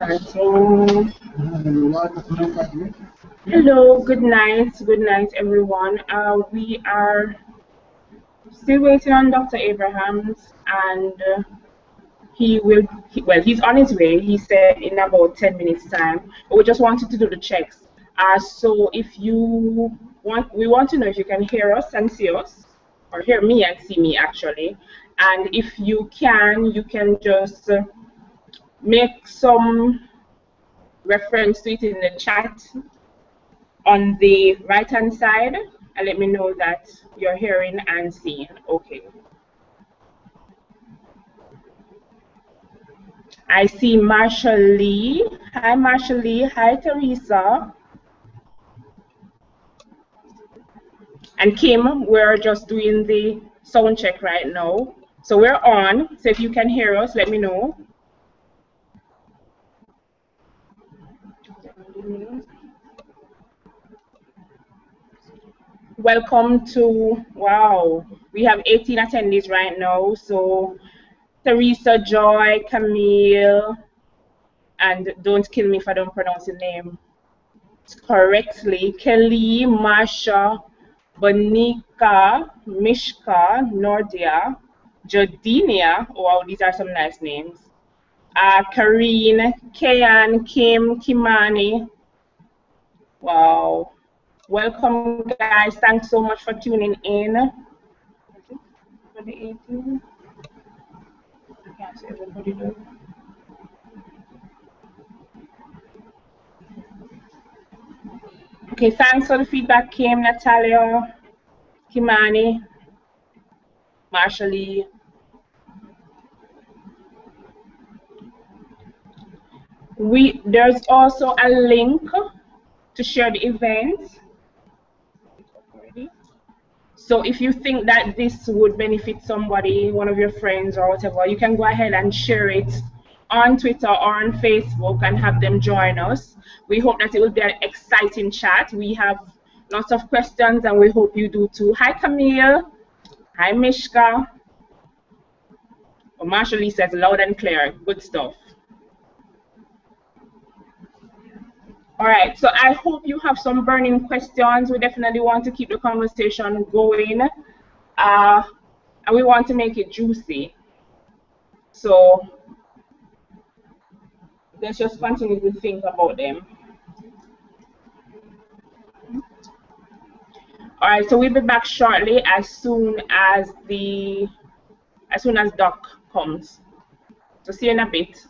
So, hello, good night, everyone. We are still waiting on Dr. Abrahams, and he's on his way. He said in about 10 minutes' time. But we just wanted to do the checks. So if you we want to know if you can hear us and see us, or hear me and see me actually. And if you can just make some reference to it in the chat on the right hand side and let me know that you're hearing and seeing. Okay. I see Marshall Lee. Hi, Marshall Lee. Hi, Teresa. And Kim, we're just doing the sound check right now. So we're on. So if you can hear us, let me know. Welcome to, wow, we have 18 attendees right now. So Teresa, Joy, Camille, and don't kill me if I don't pronounce your name correctly. Kelly, Marsha, Bonica, Mishka, Nordia, Jodinia. Wow, these are some nice names. Karine, Kayan, Kim, Kimani. Wow. Welcome, guys. Thanks so much for tuning in. For the 18. I can't see everybody though. Okay, thanks for the feedback, Kim, Natalia, Kimani, Marshall. There's also a link to share the event. So if you think that this would benefit somebody, one of your friends or whatever, you can go ahead and share it on Twitter or on Facebook and have them join us. We hope that it will be an exciting chat. We have lots of questions and we hope you do too. Hi, Camille. Hi, Mishka. Oh, Marshall says loud and clear. Good stuff. All right, so I hope you have some burning questions. We definitely want to keep the conversation going, and we want to make it juicy. So let's just continue to think about them. All right, so we'll be back shortly as soon as Doc comes. So see you in a bit.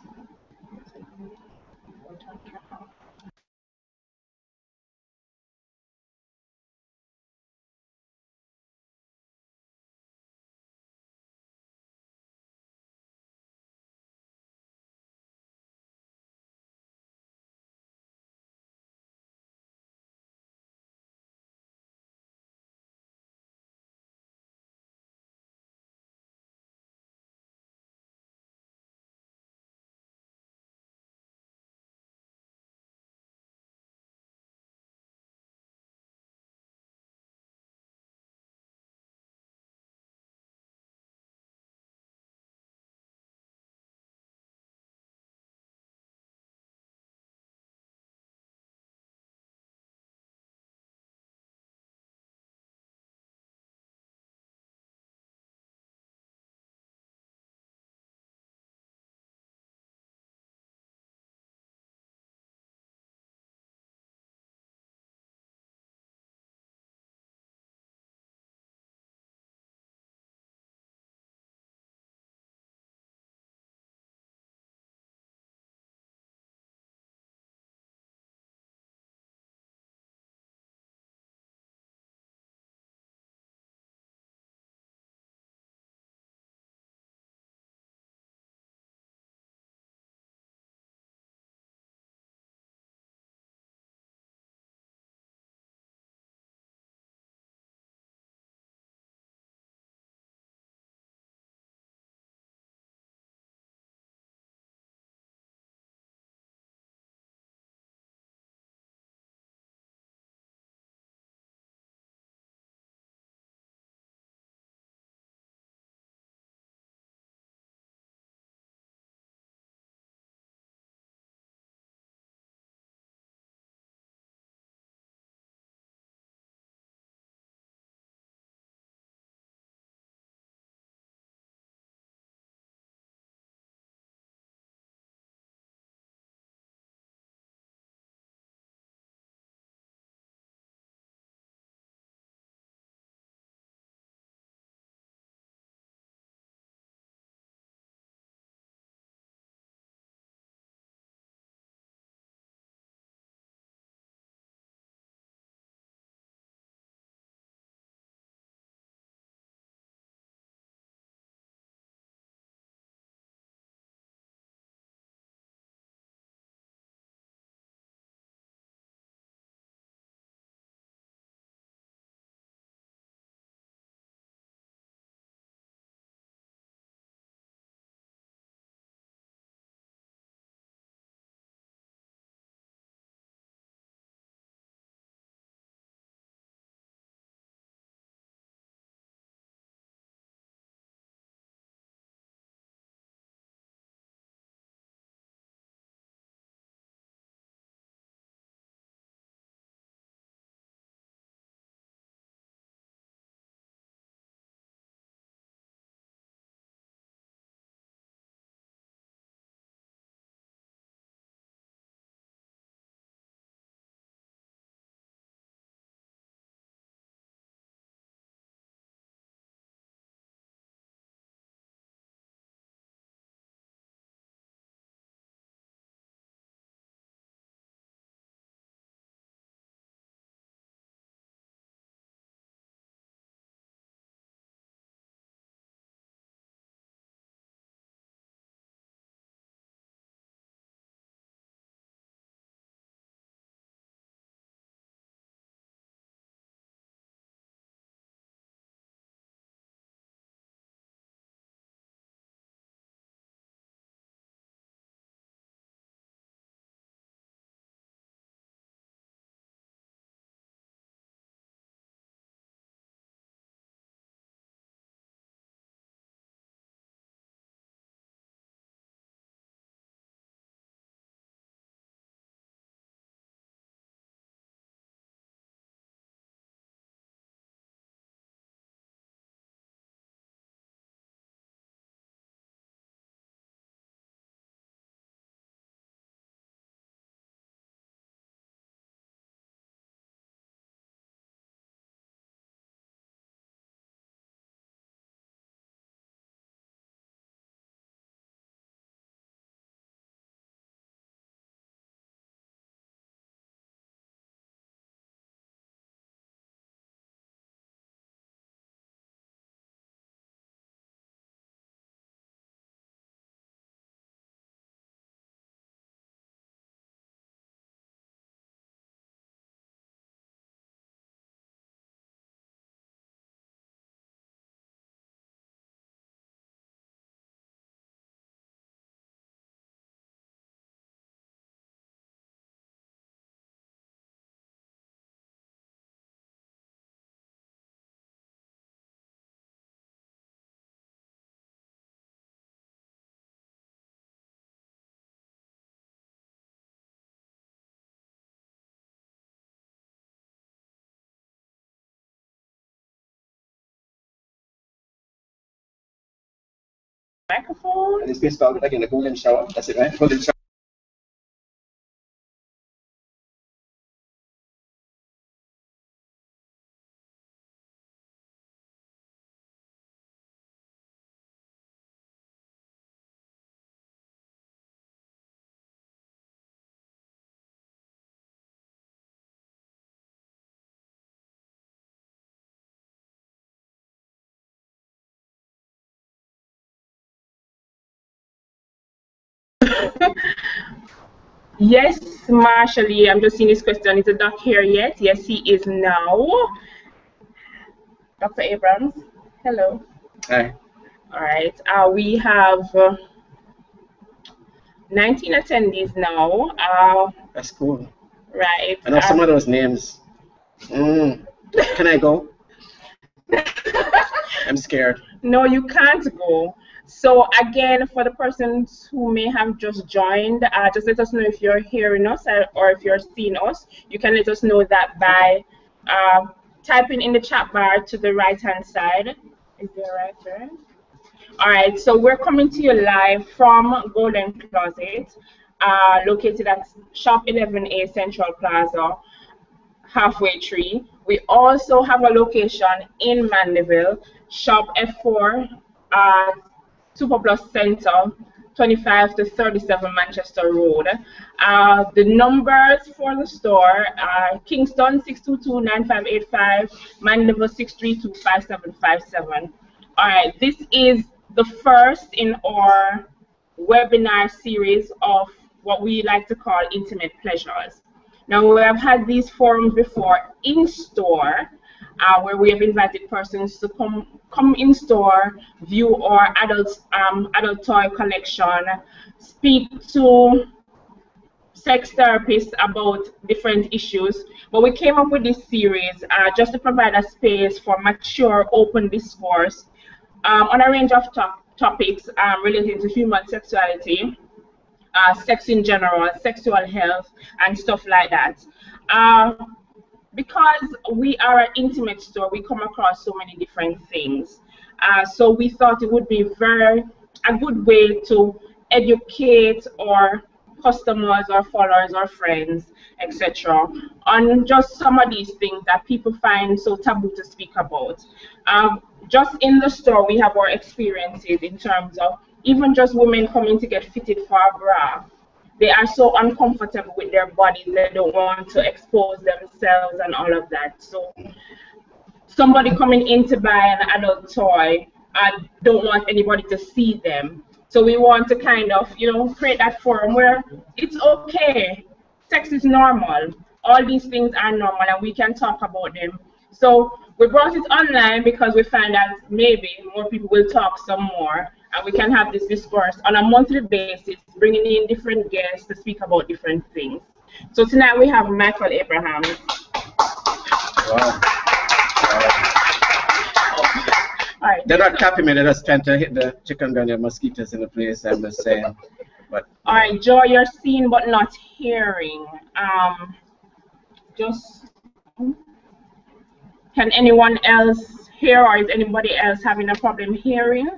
Microphone. And it's based on again the golden shower. That's it, right? Golden shower. Yes, Marshall, I'm just seeing this question. Is the doc here yet? Yes, he is now. Dr. Abrams, hello. Hi. All right. We have 19 attendees now. That's cool. Right. I know some of those names. Can I go? I'm scared. No, you can't go. So again, for the persons who may have just joined, just let us know if you're hearing us or if you're seeing us. You can let us know that by typing in the chat bar to the right-hand side. Is there right there? All right, so we're coming to you live from Golden Closet, located at Shop 11A Central Plaza, Halfway Tree. We also have a location in Mandeville, Shop F4, Super Plus Center, 25 to 37 Manchester Road. The numbers for the store are Kingston 622-9585, Mandeville 632-5757. All right, this is the first in our webinar series of what we like to call intimate pleasures. Now, we have had these forums before in store, where we have invited persons to come in store, view our adult toy collection, speak to sex therapists about different issues. But we came up with this series just to provide a space for mature, open discourse on a range of topics related to human sexuality, sex in general, sexual health, and stuff like that. Because we are an intimate store, we come across so many different things. So we thought it would be a good way to educate our customers or followers or friends, etc., on just some of these things that people find so taboo to speak about. Just in the store, we have our experiences in terms of even just women coming to get fitted for a bra. They are so uncomfortable with their bodies, they don't want to expose themselves and all of that. So somebody coming in to buy an adult toy, I don't want anybody to see them. So we want to kind of, create that forum where it's okay. Sex is normal. All these things are normal and we can talk about them. So we brought it online because we find that maybe more people will talk some more and we can have this discourse on a monthly basis, bringing in different guests to speak about different things. So tonight we have Michael Abrahams. Wow. All right. They're not copying me, they're just trying to hit the chicken gun and mosquitoes in the place, I'm just saying. But all right, Joy, you're seeing but not hearing. Can anyone else hear, or is anybody else having a problem hearing?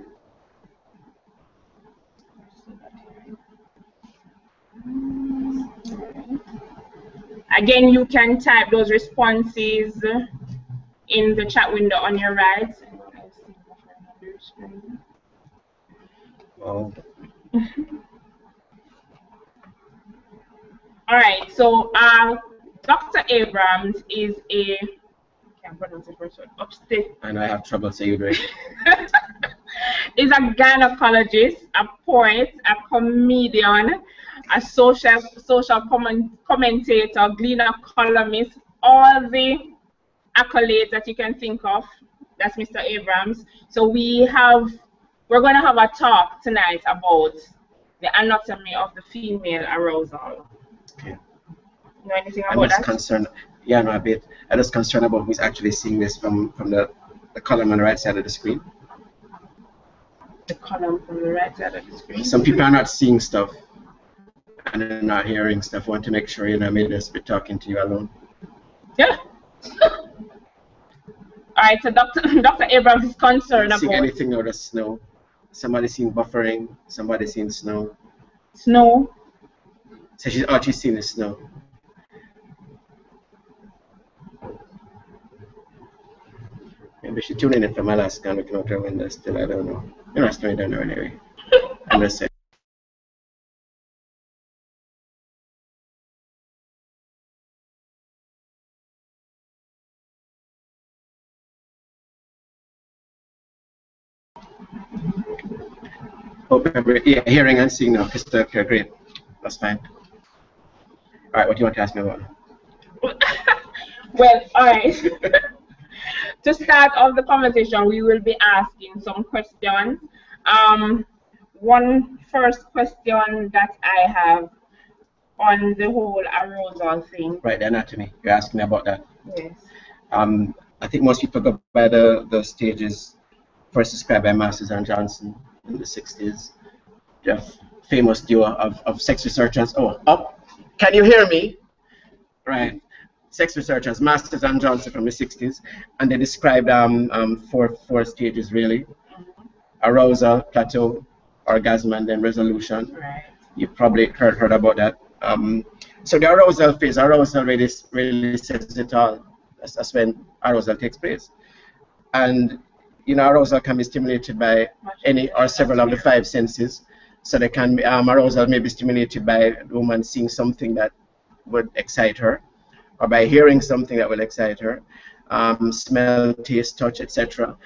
Again, you can type those responses in the chat window on your right. oh. All right, so Dr. Abrams is a, can't pronounce the first word, upstate. And I have trouble saying it. Is a gynecologist, a poet, a comedian, a social commentator, gleaner, columnist, all the accolades that you can think of. That's Mr. Abrams. So we're going to have a talk tonight about the anatomy of the female arousal. Okay. You know anything about that? Concerned. Yeah, no, a bit. I'm just concerned about who's actually seeing this from the column on the right side of the screen. The column from the right side of the screen. Some people are not seeing stuff and they're not hearing stuff. I want to make sure maybe just be talking to you alone. Yeah. All right, so Dr. Abrams is concerned about. Seeing anything out of snow. Somebody seen buffering, somebody seen snow. Snow. So she's seen the snow. Maybe she tuning in from Alaska and looking out her window still, I don't know. You know, I don't know anyway. I'm just saying. Hope yeah, hearing and seeing now, crystal clear, great. That's fine. All right, what do you want to ask me about? Well, all right. To start off the conversation, we will be asking some questions. One first question that I have on the whole arousal thing. Right, the anatomy. You're asking me about that. Yes. I think most people go by the stages first described by Masters and Johnson in the 60s. The famous duo of sex researchers. Oh, up. Can you hear me? Right. Sex researchers, Masters and Johnson from the 60s. And they described four stages really. Arousal, plateau, orgasm, and then resolution. Right. You probably heard about that. So the arousal phase, arousal really says it all. That's when arousal takes place. And arousal can be stimulated by any or several of the five senses. So they can be, arousal may be stimulated by a woman seeing something that would excite her, or by hearing something that will excite her, smell, taste, touch, etc.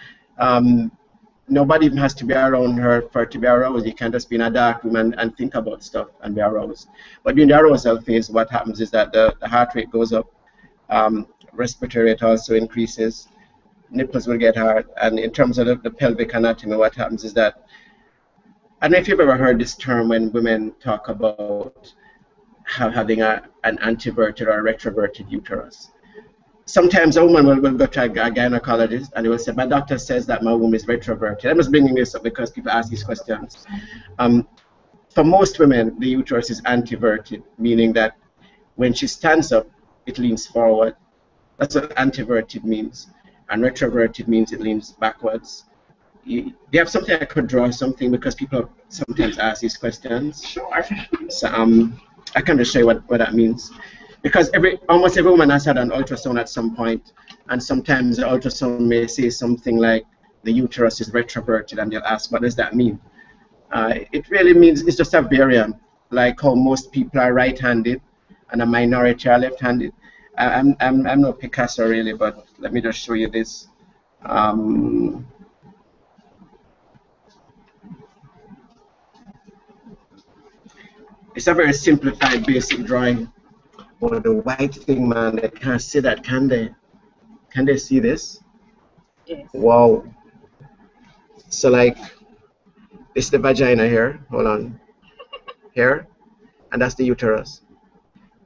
Nobody even has to be around her for it to be aroused. You can just be in a dark room and think about stuff and be aroused. But during the arousal phase, what happens is that the heart rate goes up, respiratory rate also increases, nipples will get hard, and in terms of the pelvic anatomy, what happens is that, I don't know if you've ever heard this term when women talk about having an anteverted or a retroverted uterus. Sometimes a woman will go to a gynecologist and they will say, my doctor says that my womb is retroverted. I'm just bringing this up because people ask these questions. For most women, the uterus is anteverted, meaning that when she stands up, it leans forward. That's what anteverted means. And retroverted means it leans backwards. Do you have something I could draw something, because people sometimes ask these questions? Sure. So I can just show you what that means. Because almost every woman has had an ultrasound at some point, and sometimes the ultrasound may say something like the uterus is retroverted, and they'll ask, what does that mean? It really means it's just a variant, like how most people are right-handed and a minority are left-handed. I'm no Picasso really, but let me just show you this. It's a very simplified, basic drawing. Oh, the white thing, man, they can't see that, can they? Can they see this? Yes. Wow. So, like, this is the vagina here. Hold on. Here. And that's the uterus.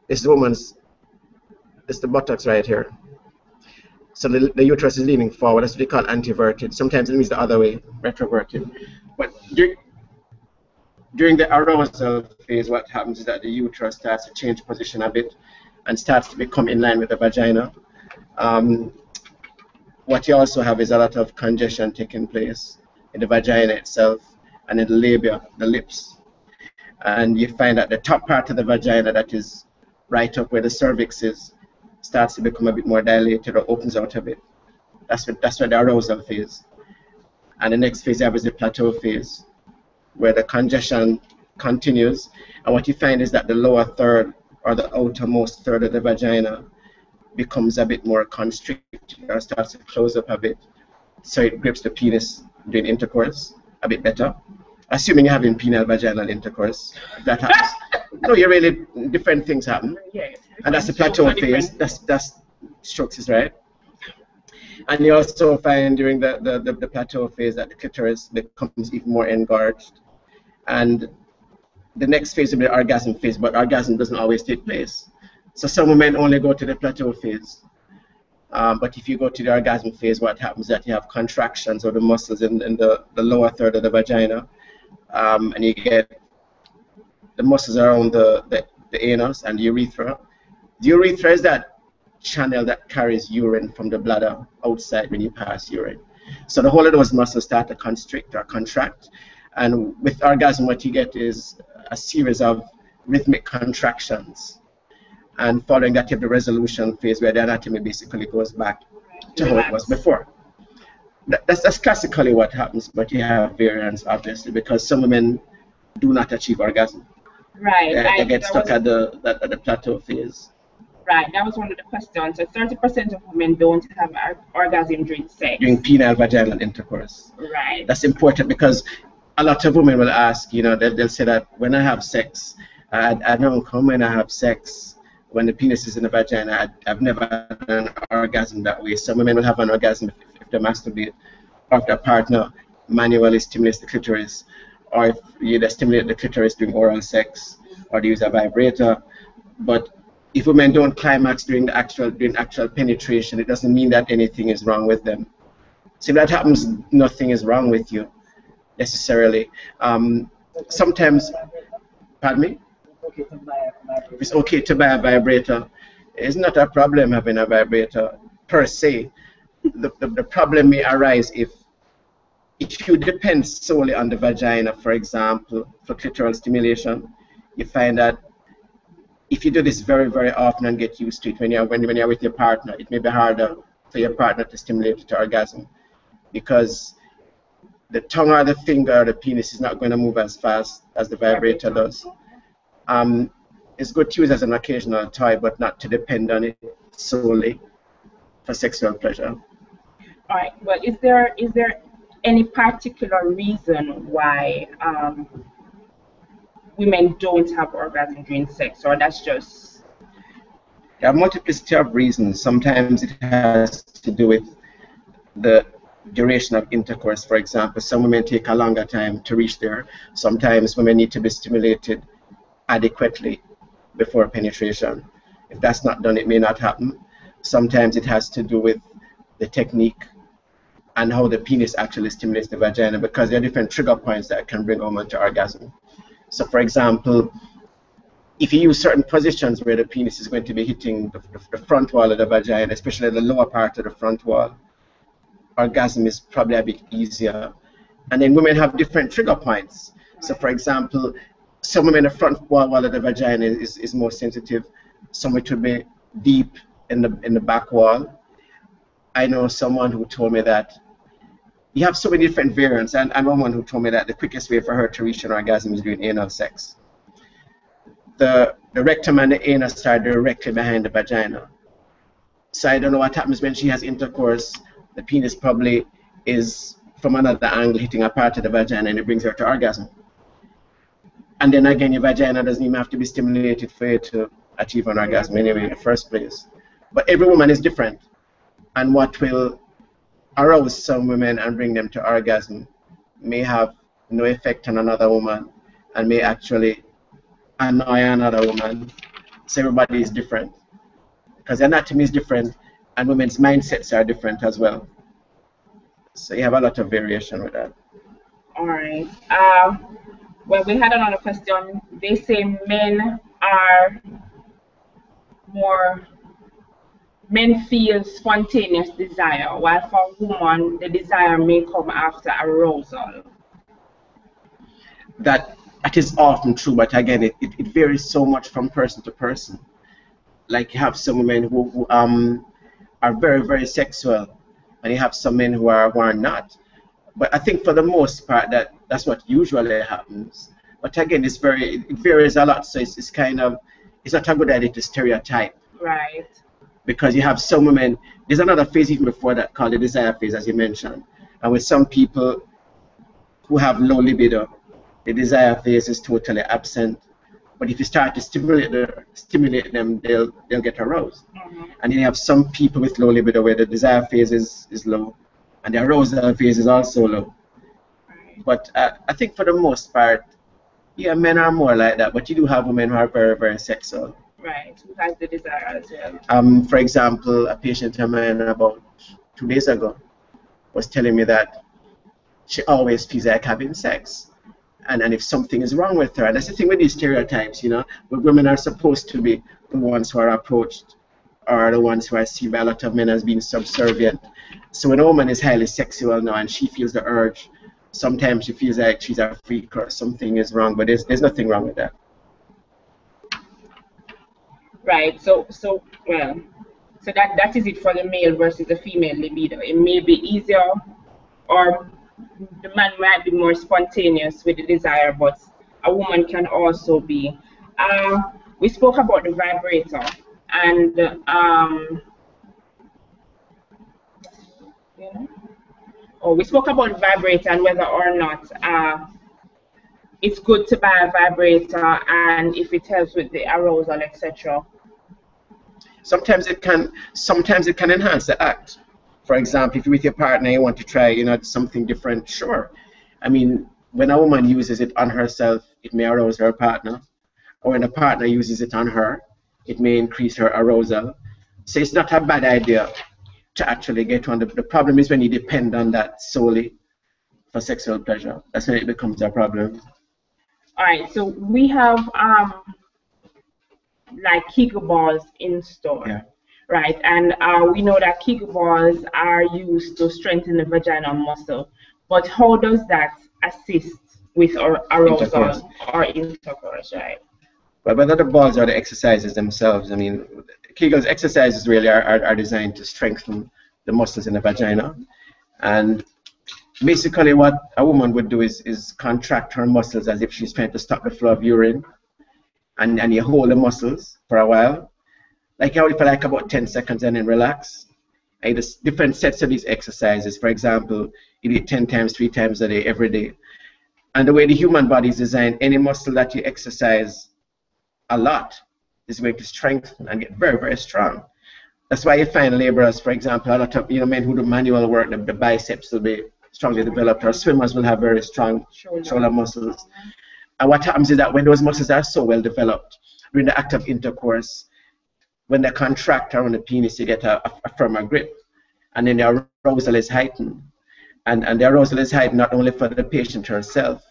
This is the buttocks right here. So the uterus is leaning forward. That's what we call anteverted. Sometimes it means the other way, retroverted. But during the arousal phase, what happens is that the uterus starts to change position a bit and starts to become in line with the vagina. What you also have is a lot of congestion taking place in the vagina itself and in the labia, the lips. And you find that the top part of the vagina, that is right up where the cervix is, starts to become a bit more dilated or opens out a bit. That's what the arousal phase. And the next phase you have is the plateau phase, where the congestion continues. And what you find is that the lower third, or the outermost third of the vagina, becomes a bit more constricted or starts to close up a bit. So it grips the penis during intercourse a bit better. Assuming you're having penile vaginal intercourse, if that happens. No, you really, different things happen. Yes. And that's the plateau phase. That's strokes is right. And you also find during the plateau phase that the clitoris becomes even more engorged. And the next phase will be the orgasm phase, but orgasm doesn't always take place. So some women only go to the plateau phase. But if you go to the orgasm phase, what happens is that you have contractions of the muscles in the lower third of the vagina. And you get the muscles around the anus and the urethra. The urethra is that channel that carries urine from the bladder outside when you pass urine. So the whole of those muscles start to constrict or contract. And with orgasm, what you get is a series of rhythmic contractions. And following that, you have the resolution phase where the anatomy basically goes back to how it was before. That's classically what happens, but you have variants, obviously, because some women do not achieve orgasm. Right. They get stuck at the plateau phase. Right, that was one of the questions. So 30% of women don't have orgasm during sex. During penile vaginal intercourse. Right. That's important because a lot of women will ask, they'll say that when I have sex, I don't come when I have sex, when the penis is in the vagina, I've never had an orgasm that way. Some women will have an orgasm if they masturbate, or if their partner manually stimulates the clitoris, or if they stimulate the clitoris during oral sex, or they use a vibrator. But if women don't climax during actual penetration, it doesn't mean that anything is wrong with them. So if that happens, nothing is wrong with you necessarily. Sometimes, pardon me? If it's okay to buy a vibrator, it's not a problem having a vibrator per se. The problem may arise if you depend solely on the vagina, for example, for clitoral stimulation. You find that if you do this very, very often and get used to it when you're with your partner, it may be harder for your partner to stimulate you to orgasm because the tongue or the finger or the penis is not going to move as fast as the vibrator does. It's good to use as an occasional toy, but not to depend on it solely for sexual pleasure. All right. Well, is there any particular reason why women don't have orgasm during sex, or that's just? There are multiplicity of reasons. Sometimes it has to do with the duration of intercourse. For example, some women take a longer time to reach there. Sometimes women need to be stimulated adequately before penetration. If that's not done, it may not happen. Sometimes it has to do with the technique and how the penis actually stimulates the vagina, because there are different trigger points that can bring a woman to orgasm. So for example, if you use certain positions where the penis is going to be hitting the front wall of the vagina, especially the lower part of the front wall, orgasm is probably a bit easier. And then women have different trigger points. So for example, some women, the front wall of the vagina is more sensitive. Some it will be deep in the back wall. I know someone who told me that you have so many different variants, and one who told me that the quickest way for her to reach an orgasm is doing anal sex. The rectum and the anus are directly behind the vagina. So I don't know what happens when she has intercourse. The penis probably is from another angle hitting a part of the vagina, and it brings her to orgasm. And then again, your vagina doesn't even have to be stimulated for you to achieve an orgasm anyway in the first place. But every woman is different. And what will arouse some women and bring them to orgasm may have no effect on another woman and may actually annoy another woman. So everybody is different. Because anatomy is different and women's mindsets are different as well. So you have a lot of variation with that. All right. Well, we had another question. They say men feel spontaneous desire, while for women, the desire may come after arousal. That is often true, but again, it varies so much from person to person. Like you have some women who are very, very sexual, and you have some men who are not. But I think for the most part that's what usually happens. But again, it varies a lot, so it's not a good idea to stereotype. Right. Because you have some women, there's another phase even before that called the desire phase, as you mentioned. And with some people who have low libido, the desire phase is totally absent. But if you start to stimulate them, they'll get aroused. Mm-hmm. And then you have some people with low libido where the desire phase is low, and the arousal phase is also low. Right. But I think for the most part, yeah, men are more like that. But you do have women who are very, very sexual. Right, who has the desire as well. For example, a patient of mine about 2 days ago was telling me that she always feels like having sex. And if something is wrong with her, and that's the thing with these stereotypes, where women are supposed to be the ones who are approached are the ones who are seen by a lot of men as being subservient. So when a woman is highly sexual now and she feels the urge, sometimes she feels like she's a freak or something is wrong, but there's nothing wrong with that. Right. So that is it for the male versus the female libido. It may be easier, or the man might be more spontaneous with the desire, but a woman can also be. We spoke about the vibrator, and you know, we spoke about the vibrator and whether or not it's good to buy a vibrator and if it helps with the arousal, etc. Sometimes it can enhance the act. For example, if you're with your partner, you want to try, something different, sure. I mean, when a woman uses it on herself, it may arouse her partner, or when a partner uses it on her, it may increase her arousal. So it's not a bad idea to actually get one. The problem is when you depend on that solely for sexual pleasure. That's when it becomes a problem. All right, so we have like Kegel balls in store. Yeah. Right, and we know that Kegel balls are used to strengthen the vaginal muscle, but how does that assist with our arousal or intercourse, right? But whether the balls or the exercises themselves, I mean, Kegel's exercises really are designed to strengthen the muscles in the vagina. And basically what a woman would do is contract her muscles as if she's trying to stop the flow of urine. And you hold the muscles for a while. Like you hold it for like about 10 seconds and then relax. And there's different sets of these exercises. For example, you do it 10 times, 3 times a day, every day. And the way the human body is designed, any muscle that you exercise a lot is going to strengthen and get very, very strong. That's why you find laborers, for example, a lot of men who do manual work, the biceps will be strongly developed, or swimmers will have very strong shoulder muscles. And what happens is that when those muscles are so well developed, during the act of intercourse, when they contract around the penis, you get a firmer grip. And then the arousal is heightened. And the arousal is heightened not only for the patient herself,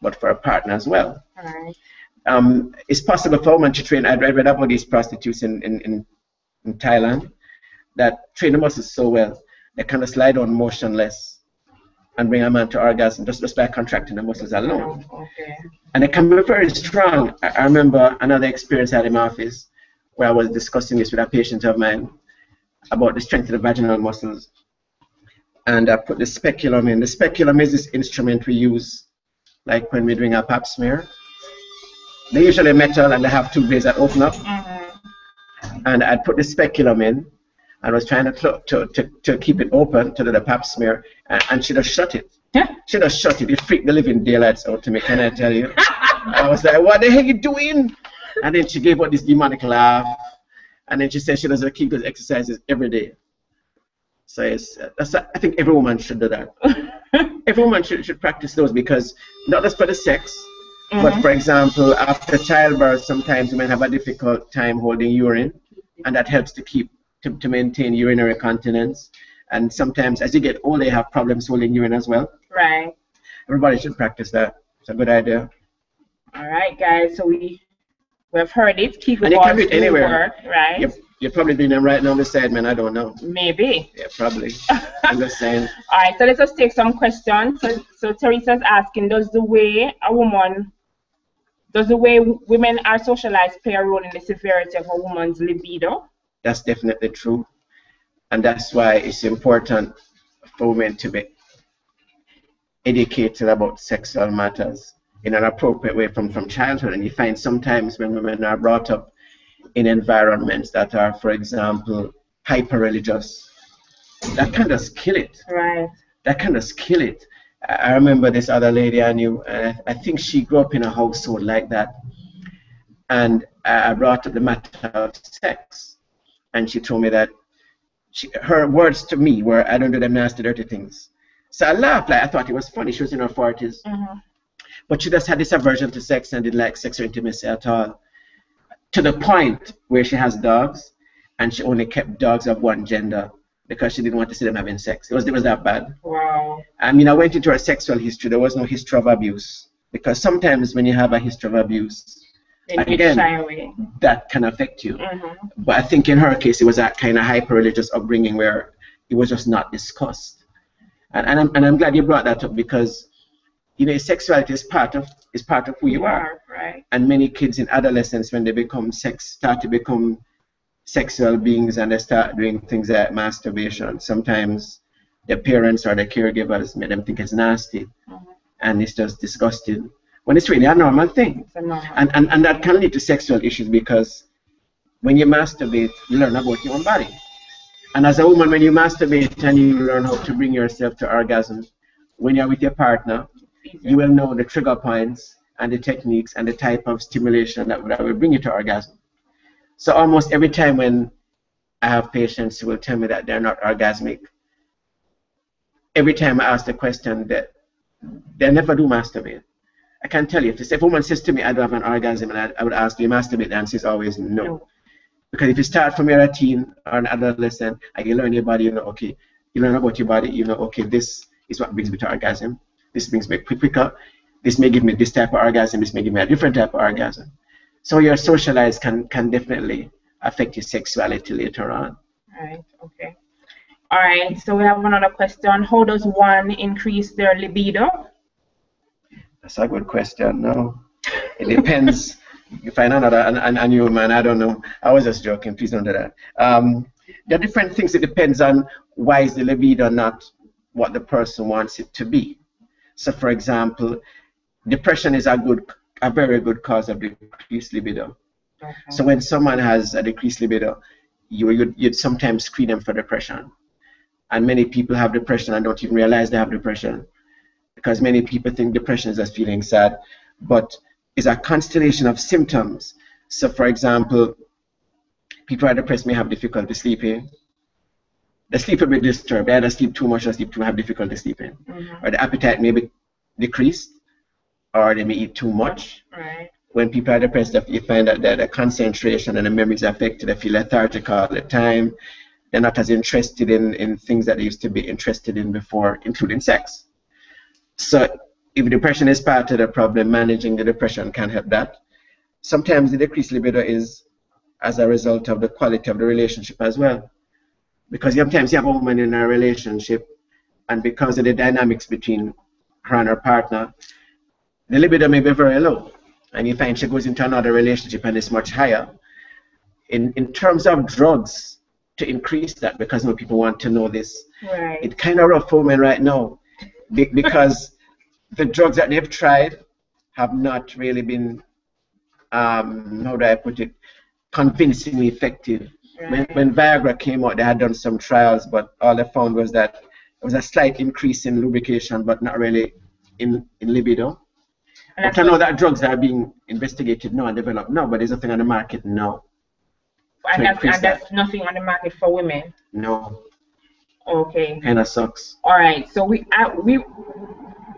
but for a partner as well. Right. It's possible for a woman to train. I read about these prostitutes in Thailand that train the muscles so well, they kind of slide on motionless and bring a man to orgasm just by contracting the muscles alone. Okay. And it can be very strong. I remember another experience I had in my office where I was discussing this with a patient of mine about the strength of the vaginal muscles. And I put the speculum in. The speculum is this instrument we use like when we're doing a pap smear. They're usually metal and they have 2 blades that open up. And I put the speculum in and was trying to keep it open to do the pap smear, and she just shut it. She just shut it. It freaked the living daylights out to me, can I tell you? I was like, what the heck are you doing? And then she gave out this demonic laugh, and then she said she does the Kegel exercises every day. So I think every woman should do that. Every woman should practice those, because not just for the sex, but for example, after childbirth, sometimes women have a difficult time holding urine, and that helps to maintain urinary continence. And sometimes as you get older, you have problems holding urine as well. Right. Everybody should practice that. It's a good idea. All right, guys. So we've heard it. Kegel and you balls can do it anywhere. Work, right? You're probably doing them right now on the side, man. I don't know. Maybe. Yeah, probably. I'm just saying. All right. So let's just take some questions. So Teresa's asking, does the way women are socialized play a role in the severity of a woman's libido? That's definitely true. And that's why it's important for women to be educated about sexual matters in an appropriate way from childhood. And you find sometimes when women are brought up in environments that are, for example, hyper-religious, that kind of kill it. Right. That kind of kill it. I remember this other lady I knew, and I think she grew up in a household like that. And I brought up the matter of sex. And she told me that her words to me were, I don't do them nasty, dirty things. So I laughed. Like, I thought it was funny. She was in her 40s. But she just had this aversion to sex and didn't like sex or intimacy at all. To the point where she has dogs, and she only kept dogs of one gender because she didn't want to see them having sex. It was that bad. Wow. I mean, I went into her sexual history. There was no history of abuse. Because sometimes when you have a history of abuse, Then you again, shy away. that can affect you. Mm-hmm. But I think in her case, it was that kind of hyper-religious upbringing where it was just not discussed. And I'm glad you brought that up because sexuality is part of who you are. Right. And many kids in adolescence, when they start to become sexual beings and they start doing things like masturbation, sometimes their parents or their caregivers make them think it's nasty and it's just disgusting when it's really a normal thing. It's a normal. And that can lead to sexual issues because when you masturbate, you learn about your own body. And as a woman, when you masturbate and you learn how to bring yourself to orgasm, when you're with your partner, you will know the trigger points and the techniques and the type of stimulation that will bring you to orgasm. So almost every time when I have patients who will tell me that they're not orgasmic, every time I ask the question that they never do masturbate. I can tell you, if a woman says to me, I don't have an orgasm, and I would ask, do you masturbate? The answer is always no. Because if you start from you're a teen or an adolescent and you learn your body, okay, you learn about your body, okay, this is what brings me to orgasm. This brings me quicker. This may give me this type of orgasm. This may give me a different type of orgasm. So your socialized can definitely affect your sexuality later on. Right. Okay. All right. So we have another question. How does one increase their libido? That's a good question. No, it depends. You find a new man. I don't know. I was just joking. Please don't do that. There are different things. It depends on why is the libido not what the person wants it to be. So, for example, depression is a very good cause of decreased libido. Okay. So when someone has a decreased libido, you'd sometimes screen them for depression. And many people have depression and don't even realize they have depression because many people think depression is just feeling sad, but it's a constellation of symptoms. So, for example, people who are depressed may have difficulty sleeping. The sleep will be disturbed. They either sleep too much or sleep too have difficulty sleeping. Mm-hmm. Or the appetite may be decreased, or they may eat too much. Right. When people are depressed, you find that the concentration and the memory is affected. They feel lethargic all the time. They're not as interested in things that they used to be interested in before, including sex. So if depression is part of the problem, managing the depression can help that. Sometimes the decreased libido is as a result of the quality of the relationship as well. Because sometimes you have a woman in a relationship, and because of the dynamics between her and her partner, the libido may be very low. And you find she goes into another relationship and it's much higher. In terms of drugs, to increase that, because more people want to know this, right. It's kind of rough for women right now because the drugs that they've tried have not really been, how do I put it, convincingly effective. Right. When Viagra came out, they had done some trials, but all they found was that there was a slight increase in lubrication, but not really in libido. But I know that drugs are being investigated now and developed now, but there's nothing on the market now. And that's nothing on the market for women? No. Okay. Kind of sucks. All right. So we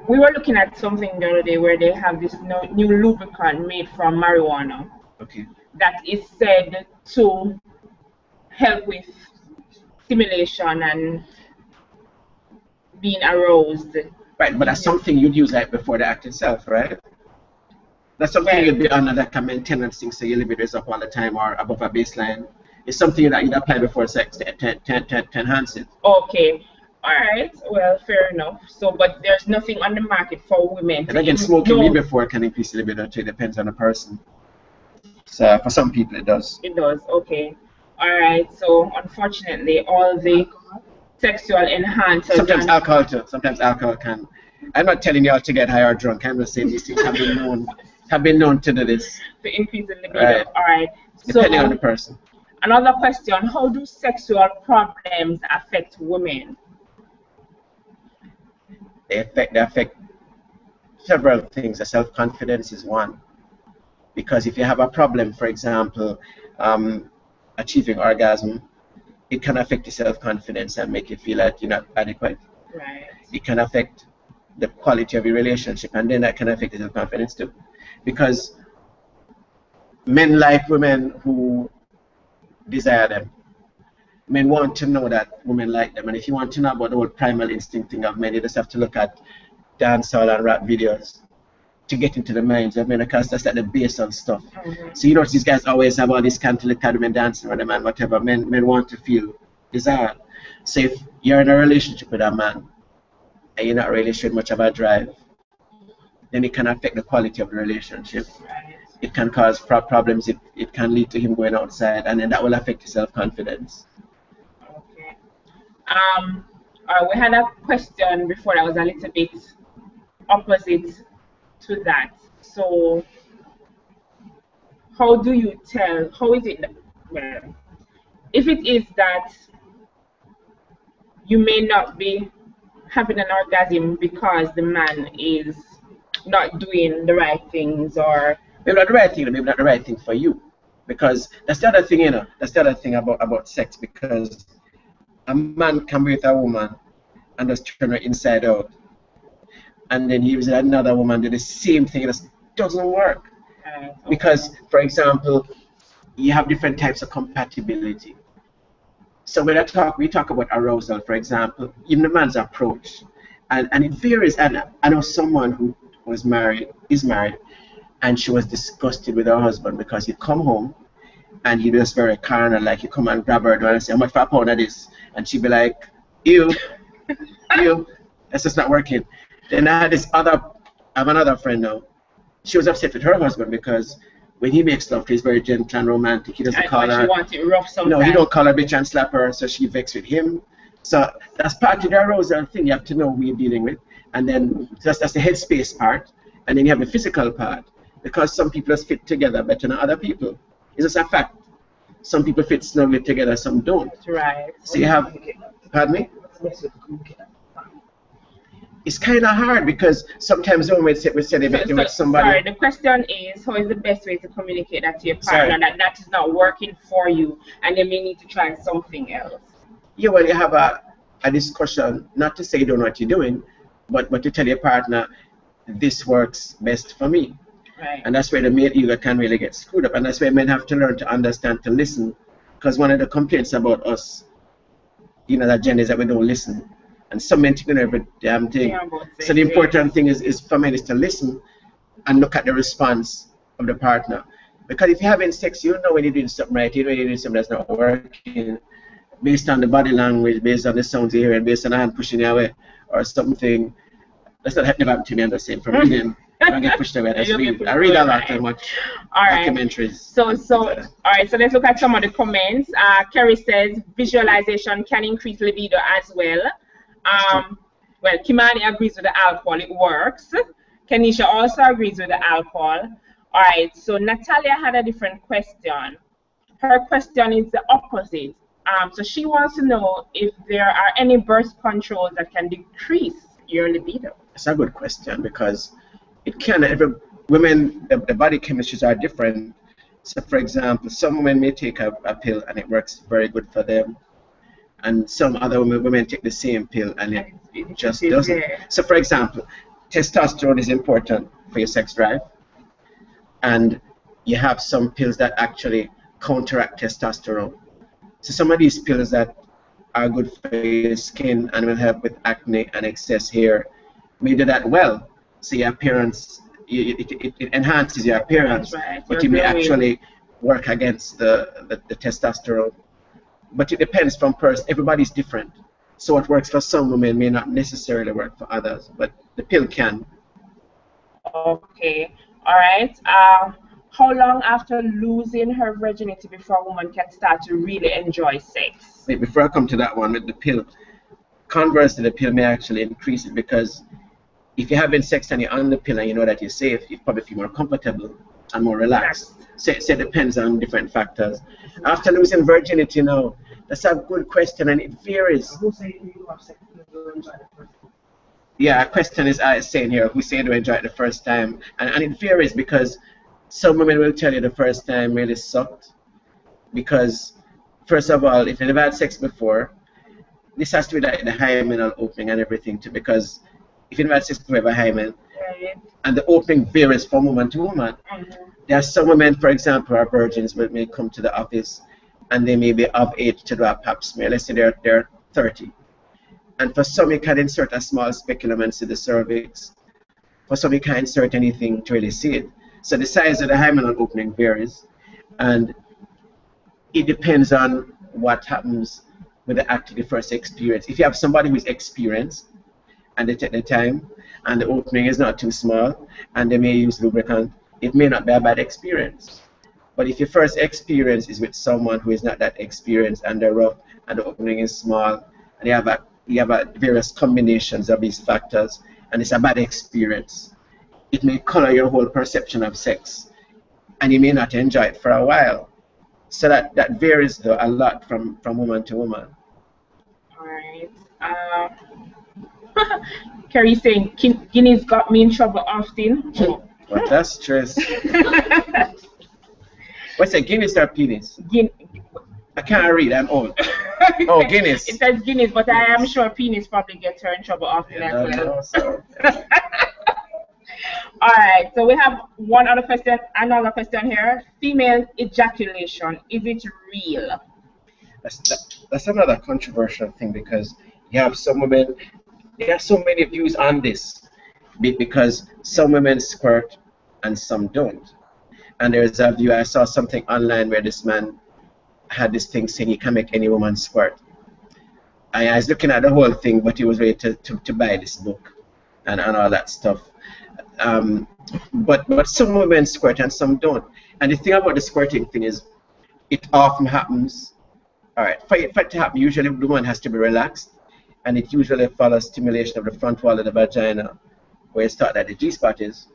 were looking at something the other day where they have this new lubricant made from marijuana. Okay. That is said to help with stimulation and being aroused. Right, but that's something you'd use like before the act itself, right? That's something you'd be on that can maintain and thing so your libido is up all the time or above a baseline. It's something that you'd apply before sex to enhance it. Okay. All right. Well, fair enough. So, but there's nothing on the market for women. And again, smoking weed before can increase the libido too. It depends on the person. So for some people it does. It does. Okay. All right. So unfortunately, all the sexual enhancers. Sometimes alcohol too. Sometimes alcohol can. I'm not telling you all to get high or drunk. I'm just saying these things have been known to do this. To increase the libido. Right. All right. Depending on the person. Another question: how do sexual problems affect women? They affect several things. The self-confidence is one. Because if you have a problem, for example, achieving orgasm, it can affect your self-confidence and make you feel like you're not adequate. Right. It can affect the quality of your relationship, and then that can affect your self-confidence too. Because men like women who desire them. Men want to know that women like them, and if you want to know about the whole primal instinct thing of men, you just have to look at dancehall and rap videos to get into the minds of men, because that's like the base of stuff. Mm-hmm. So you notice these guys always have all these cantilly dancing with a man, whatever. Men want to feel desire. So if you're in a relationship with a man and you're not really showing much of a drive, then it can affect the quality of the relationship. Right. It can cause problems. It can lead to him going outside, and then that will affect his self-confidence. Okay. We had a question before that was a little bit opposite to that. So, how do you tell? How is it? Well, if it is that you may not be having an orgasm because the man is not doing the right things, or Maybe not the right thing, maybe not the right thing for you. Because that's the other thing, that's the other thing about sex, because a man can be with a woman and just turn her inside out. And then he with another woman do the same thing, it just doesn't work. okay. Because, for example, you have different types of compatibility. So when we talk about arousal, for example, even the man's approach, and it varies. And I know someone who is married, and she was disgusted with her husband because he'd come home and he'd be just very carnal, like you come and grab her and say, how much for a pound of this? And she'd be like, ew, ew, that's just not working. Then I have another friend now. She was upset with her husband because when he makes love, he's very gentle and romantic. He doesn't call her. She wants it rough sometimes. No, he don't call her bitch and slap her, so she vexed with him. So that's part of the arousal thing. You have to know who you're dealing with, and then that's the headspace part, and then you have the physical part, because some people just fit together better than other people. It's just a fact. Some people fit snugly together, some don't. Right. So you have, pardon me? It's kind of hard because sometimes when we say they make it with somebody. Sorry, the question is, how is the best way to communicate that to your partner that is not working for you, and they may need to try something else? Yeah, well, you have a discussion, not to say you don't know what you're doing, but to tell your partner, this works best for me. Right. And that's where the male ego can really get screwed up, and that's where men have to learn to understand, to listen, because one of the complaints about us, that Jen, is that we don't listen. And some men think every damn thing. Yeah, so the important thing is for men is to listen and look at the response of the partner. Because if you're having sex, you know when you're doing something right, you know when you're doing something that's not working, based on the body language, based on the sounds you hear, and based on the hand pushing you away, or something. That's not happening to me, I'm the same from reading. I don't get pushed away. I read a lot and watch documentaries. So all right, so let's look at some of the comments. Kerry says visualization can increase libido as well. Well, Kimani agrees with the alcohol, it works. Kenisha also agrees with the alcohol. All right, so Natalia had a different question. Her question is the opposite. So she wants to know if there are any birth controls that can decrease your libido. It's a good question, because it can. Women, the body chemistries are different. So, for example, some women may take a pill and it works very good for them, and some other women take the same pill and it just doesn't. So, for example, testosterone is important for your sex drive, and you have some pills that actually counteract testosterone. So some of these pills that are good for your skin and will help with acne and excess hair may do that well. So your appearance, it enhances your appearance, right. but it may actually work against the testosterone. But it depends from person. Everybody's different. So what works for some women may not necessarily work for others, but the pill can. Okay. All right. How long after losing her virginity before a woman can start to really enjoy sex? Wait, before I come to that one with the pill, conversely, the pill may actually increase it, because if you're having sex and you're on the pill and you know that you're safe, you probably feel more comfortable and more relaxed. So it depends on different factors. After losing virginity, now, that's a good question, and it varies. Yeah, a question is saying here, who say to enjoy it the first time, and it varies, because some women will tell you the first time really sucked, because first of all, if you've never had sex before, this has to be like the hymenal opening and everything too, because if you've never had sex before, you have a hymen, and the opening varies from woman to woman. There are some women, for example, are virgins, but may come to the office and they may be of age to do a pap smear. Let's say they're 30. And for some, you can insert a small speculum into the cervix. for some you can't insert anything to really see it. So the size of the hymen opening varies, and it depends on what happens with the act of the first experience. If you have somebody who is experienced and they take the time and the opening is not too small and they may use lubricant, it may not be a bad experience. But if your first experience is with someone who is not that experienced and they're rough and the opening is small and you have various combinations of these factors and it's a bad experience, it may color your whole perception of sex and you may not enjoy it for a while. So that varies though a lot from woman to woman. All right. Kerry saying Guinness got me in trouble often. What that's stress. What's a Guinness or penis? I can't read, I'm old. Oh, Guinness. It says Guinness, but I am sure penis probably gets her in trouble often as well. No, so. All right, so we have another question here. Female ejaculation, is it real? That's another controversial thing because you have some women, there are so many views on this because some women squirt and some don't. And there's a view, I saw something online where this man had this thing saying he can make any woman squirt. I was looking at the whole thing, but he was ready to buy this book and all that stuff. But some women squirt and some don't. And the thing about the squirting thing is it often happens. All right, for it to happen, usually the woman has to be relaxed, and it usually follows stimulation of the front wall of the vagina, where it's thought that the G-spot is.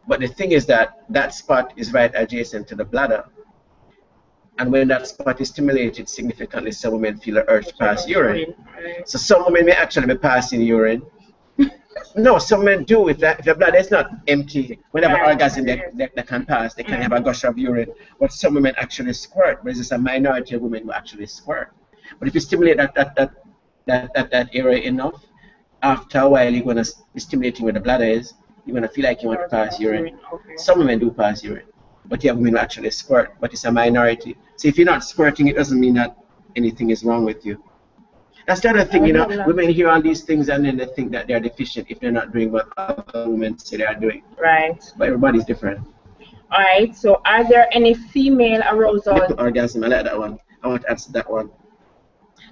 But the thing is that that spot is right adjacent to the bladder. And when that spot is stimulated significantly, some women feel the urge to pass urine. So some women may actually be passing urine. No, some men do. If the bladder is not empty, when they have an orgasm, they can pass. They can have a gush of urine. But some women actually squirt. But it's just a minority of women who actually squirt. But if you stimulate that area enough, after a while, you're going to be stimulating where the bladder is. You're going to feel like you want to pass urine. Okay. Some women do pass urine. But you have women who actually squirt. But it's a minority. So if you're not squirting, it doesn't mean that anything is wrong with you. That's the other thing, you know, women hear all these things and then they think that they're deficient if they're not doing what other women say they are doing. Right. But everybody's different. All right, so are there any female arousal? Nipple orgasm, I like that one. I want to answer that one.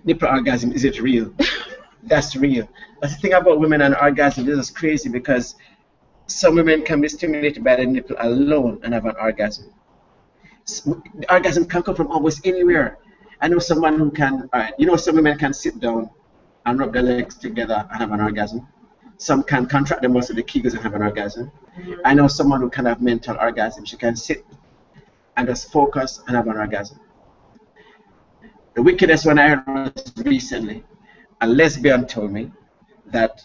Nipple orgasm, is it real? That's real. But the thing about women and orgasm, this is crazy because some women can be stimulated by the nipple alone and have an orgasm. The orgasm can come from almost anywhere. I know someone who can, some women can sit down and rub their legs together and have an orgasm. Some can contract the muscle of the kegels and have an orgasm. Mm-hmm. I know someone who can have mental orgasm. She can sit and just focus and have an orgasm. The wickedest one I heard was recently. A lesbian told me that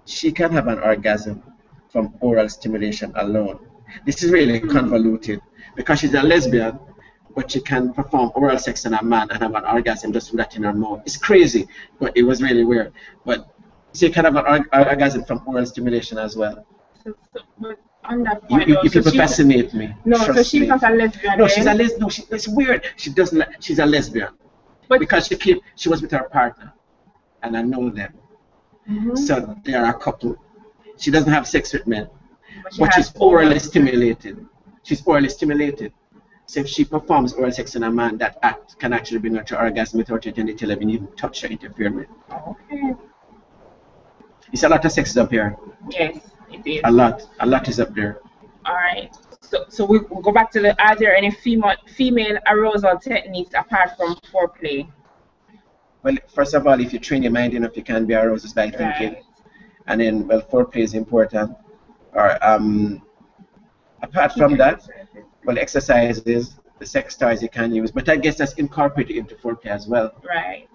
she can have an orgasm from oral stimulation alone. This is really convoluted because she's a lesbian, but she can perform oral sex on a man and have an orgasm just with that in her mouth. It's crazy, but it was really weird. But she can have an orgasm from oral stimulation as well. But on that point, you people fascinate me. No, so she's not a lesbian. No, she's a lesbian. No, it's weird. She doesn't. She's a lesbian, but because she was with her partner, and I know them. Mm-hmm. So they are a couple. She doesn't have sex with men, but she's orally stimulated. She's orally stimulated. So if she performs oral sex on a man, that act can actually bring her to orgasm without her to tell him even touch or interfere with. Okay. It's a lot of sex up here. Yes, it is. A lot is up there. All right. So we'll go back to are there any female arousal techniques apart from foreplay? Well, first of all, if you train your mind enough, you can be aroused just by thinking. Right. And then, well, foreplay is important. Or apart from that, well, exercises, the sex toys you can use, but I guess that's incorporated into foreplay as well. Right.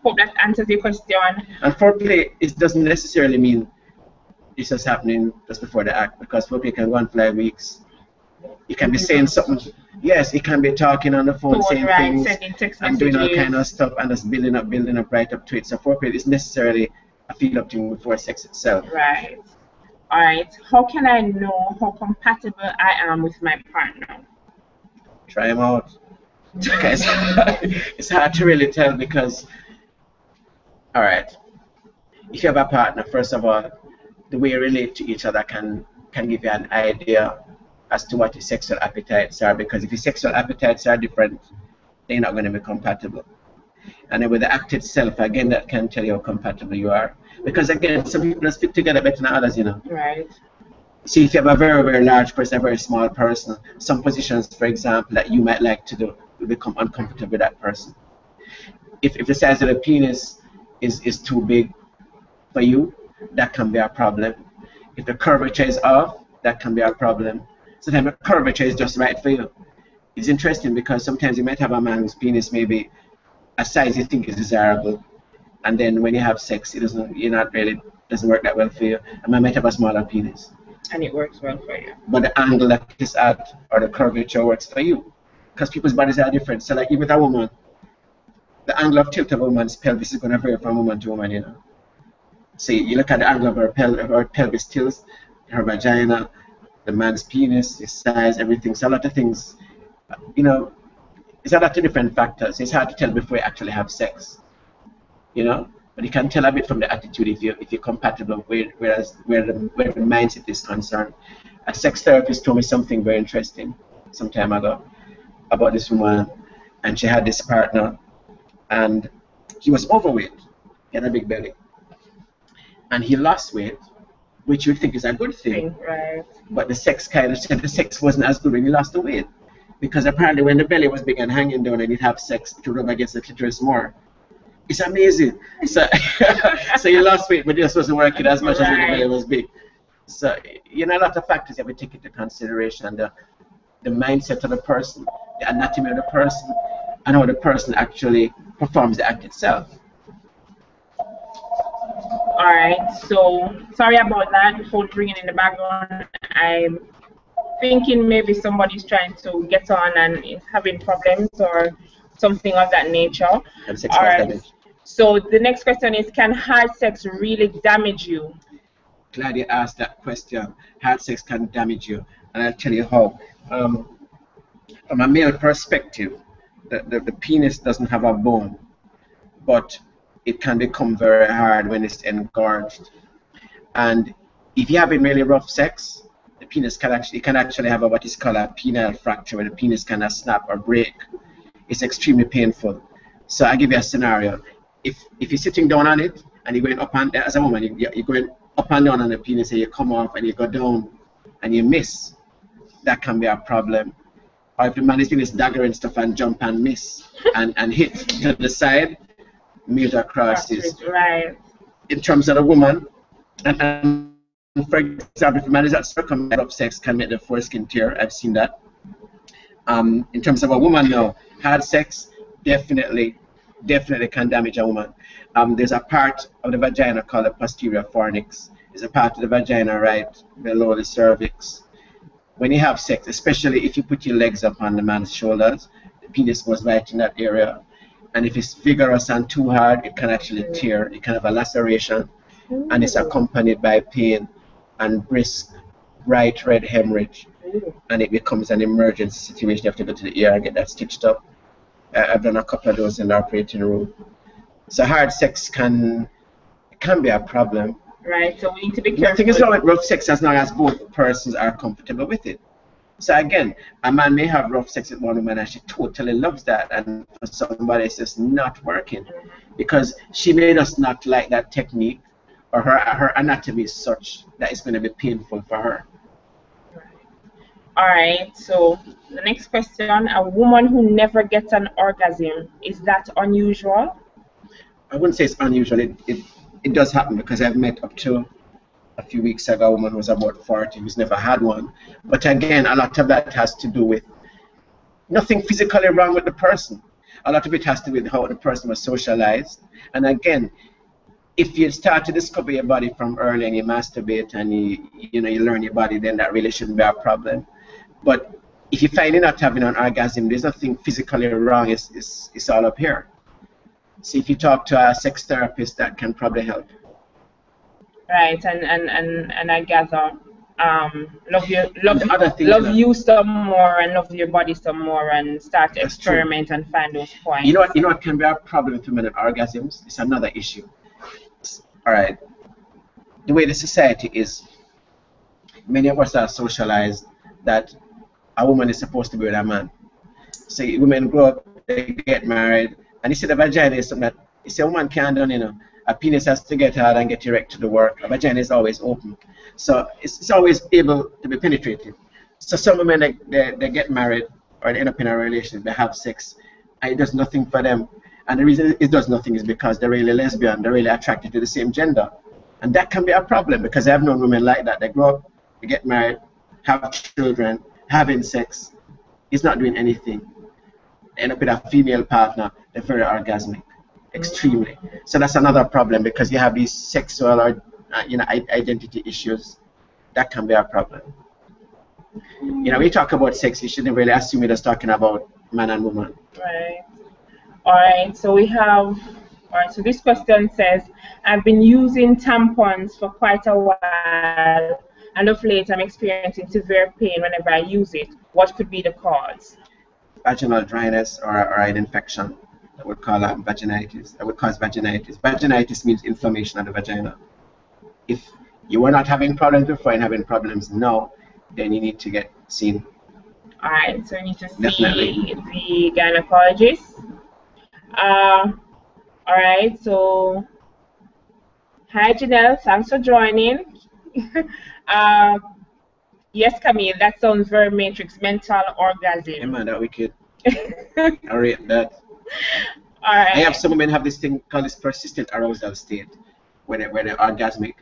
Hope that answers your question. And foreplay, it doesn't necessarily mean it's just happening just before the act, because foreplay can go on for like weeks. You can be saying something. Yes, you can be talking on the phone, saying things, and doing all kind of stuff, and just building up right up to it. So foreplay is necessarily a feel-up thing before sex itself. Right. All right. How can I know how compatible I am with my partner? Try them out. It's hard to really tell because, all right, if you have a partner, first of all, the way you relate to each other can give you an idea as to what your sexual appetites are. Because if your sexual appetites are different, they're not going to be compatible. And then with the act itself, again, that can tell you how compatible you are. Because again, some people just fit together better than others, you know. Right. See, if you have a very, very large person, a very small person, some positions, for example, that you might like to do, will become uncomfortable with that person. If the size of the penis is too big for you, that can be a problem. If the curvature is off, that can be a problem. Sometimes the curvature is just right for you. It's interesting because sometimes you might have a man whose penis may be a size you think is desirable, and then when you have sex, it doesn't work that well for you. And man might have a smaller penis, And it works well for you. but the angle that it's at or the curvature works for you, because people's bodies are different. So like even with a woman, the angle of tilt of a woman's pelvis is going to vary from woman to woman, you know. So you look at the angle of her pelvis tilts, her vagina, the man's penis, his size, everything. So a lot of things, you know, it's a lot of different factors. It's hard to tell before you actually have sex, you know. But you can tell a bit from the attitude if you're compatible with where the mindset is concerned. A sex therapist told me something very interesting some time ago about this woman, and she had this partner, and he was overweight, he had a big belly, and he lost weight, which you would think is a good thing. Right. But the sex wasn't as good when he lost the weight, because apparently when the belly was big and hanging down and he'd have sex to rub against the clitoris more. It's amazing. So, so you lost weight, but it just wasn't working as much as when the belly was big. So, you know, a lot of factors you have to take into consideration. The mindset of the person, the anatomy of the person, and how the person actually performs the act itself. All right. So sorry about that. Phone ringing in the background. I'm thinking maybe somebody's trying to get on and is having problems or something of that nature. All right. So the next question is, can hard sex really damage you? Glad you asked that question. Hard sex can damage you, and I'll tell you how. From a male perspective, the penis doesn't have a bone, but it can become very hard when it's engorged. And if you're having really rough sex, the penis can actually have what is called a penile fracture, where the penis kind of snap or break. It's extremely painful. So I'll give you a scenario. If you're sitting down on it and you're going up and as a woman, you're going up and down on the penis, and you come off and you go down and you miss, that can be a problem. Or if the man is doing this dagger and stuff and jump and miss and hit to the side, major crosses. Right. In terms of the woman, and for example, if the man is at circumference sex can make the foreskin tear. I've seen that. In terms of a woman, no. Hard sex definitely can damage a woman. There's a part of the vagina called the posterior fornix. It's a part of the vagina right below the cervix. When you have sex, especially if you put your legs up on the man's shoulders, the penis goes right in that area. And if it's vigorous and too hard, it can actually tear. It can have a laceration, and it's accompanied by pain and brisk bright red hemorrhage, and it becomes an emergency situation. You have to go to the ER and get that stitched up. I've done a couple of those in the operating room. So hard sex can be a problem. Right, so we need to be careful. Nothing is wrong with rough sex as long as both persons are comfortable with it. So again, a man may have rough sex with one woman and she totally loves that, and for somebody it's just not working because she may just not like that technique, or her anatomy is such that it's going to be painful for her. All right, so the next question, a woman who never gets an orgasm, is that unusual? I wouldn't say it's unusual. It does happen, because I've met up to a few weeks ago a woman who was about 40 who's never had one. But again, a lot of that has to do with nothing physically wrong with the person. A lot of it has to do with how the person was socialized. And again, if you start to discover your body from early and you masturbate and you learn your body, then that really shouldn't be a problem. But if you find you're not having an orgasm, there's nothing physically wrong. It's all up here. So if you talk to a sex therapist, that can probably help. Right, and I gather, love you you some more and love your body some more, and start to experiment and find those points. You know what can be a problem with women and orgasms? It's another issue. All right. the way the society is, many of us are socialized that a woman is supposed to be with a man. So women grow up, they get married, and you see the vagina is something that you see a woman can't do, you know. A penis has to get hard and get erect to the work. A vagina is always open. So it's always able to be penetrated. So some women, they get married or they end up in a relationship, they have sex, and it does nothing for them. And the reason it does nothing is because they're really lesbian, they're really attracted to the same gender. And that can be a problem because I've known women like that. They grow up, they get married, have children, having sex, it's not doing anything. They end up with a female partner, they're very orgasmic, extremely. So that's another problem because you have these sexual or identity issues. That can be a problem. You know, we talk about sex, you shouldn't really assume we're just talking about man and woman. Right. All right. So we have. All right. So this question says, I've been using tampons for quite a while, and of late I'm experiencing severe pain whenever I use it. What could be the cause? Vaginal dryness or an infection. That would call vaginitis. That would cause vaginitis. Vaginitis means inflammation of the vagina. If you were not having problems before and having problems now, then you need to get seen. All right, so you need to see Definitely. the gynecologist. All right, so hi Janelle, thanks for joining. Yes, Camille, that sounds very Matrix, mental orgasm. Yeah, man, that wicked. I rate that. All right. I have some women have this thing called this persistent arousal state, where they're orgasmic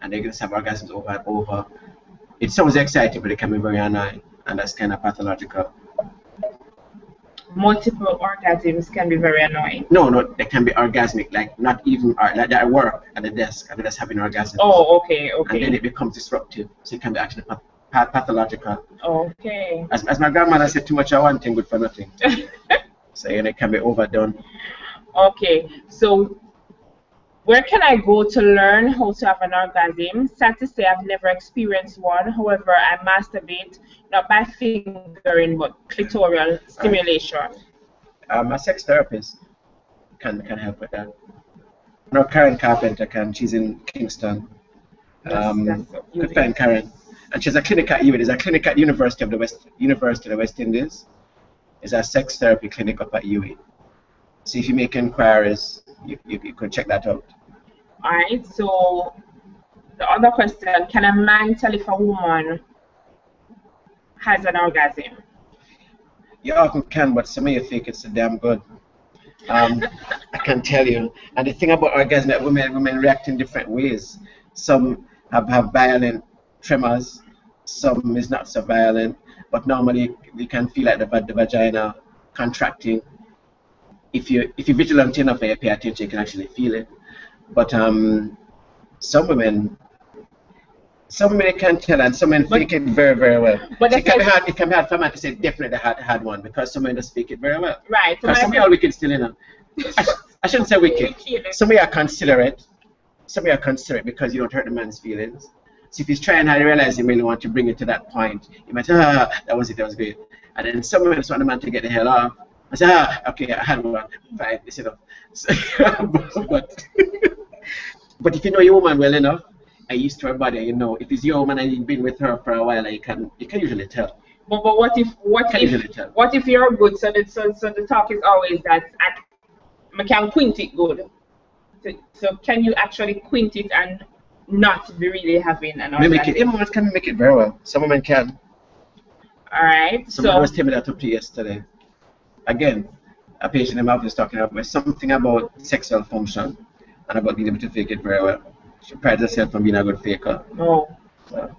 and they just have orgasms over and over. It sounds exciting, but it can be very annoying, and that's kind of pathological. Multiple orgasms can be very annoying. No, they can be orgasmic, like not even like at work at the desk, and they're just having orgasms. Oh, okay. And then it becomes disruptive, so it can be actually pathological. Okay. As my grandmother said, too much of one thing, good for nothing. So it can be overdone. Okay, so where can I go to learn how to have an orgasm? Sad to say, I've never experienced one. However, I masturbate not by fingering but clitoral stimulation. A sex therapist can help with that. No, Karen Carpenter can. She's in Kingston. Good friend Karen, and she's a clinic at UWI. There's a clinic at University of the West Indies. It's a sex therapy clinic up at UWI. So if you make inquiries, you could check that out. All right. So the other question: can a man tell if a woman has an orgasm? You often can, but some of you think it's so damn good. I can tell you. And the thing about orgasm, that women react in different ways. Some have violent tremors, some is not so violent, but normally you can feel like the vagina contracting. If you're vigilant enough and you pay attention, you can actually feel it. But some women can tell, and some men fake it very, very well. But so it can be hard for a man to say definitely had one, because some men just fake it very well. Right. Because some are wicked still, you know. I shouldn't say wicked. Some are considerate. Some are considerate because you don't hurt the man's feelings. So if he's trying hard, you realize you really want to bring it to that point. You might say, that was it, that was great. And then some women just want the man to get the hell off. I say, okay, I had one, fine, it's enough. So, but if you know your woman well enough, and used to her body, you know, if it's your woman and you've been with her for a while, you can usually tell. But what if you're good? So the talk is always that I can quint it good. So can you actually quint it and not be really having an orgasm? Women can make it very well. Some women can. All right. Someone was telling me that up to yesterday. Again, a patient in my office talking about something about sexual function and about being able to fake it very well. She prides herself on being a good faker. Oh. So.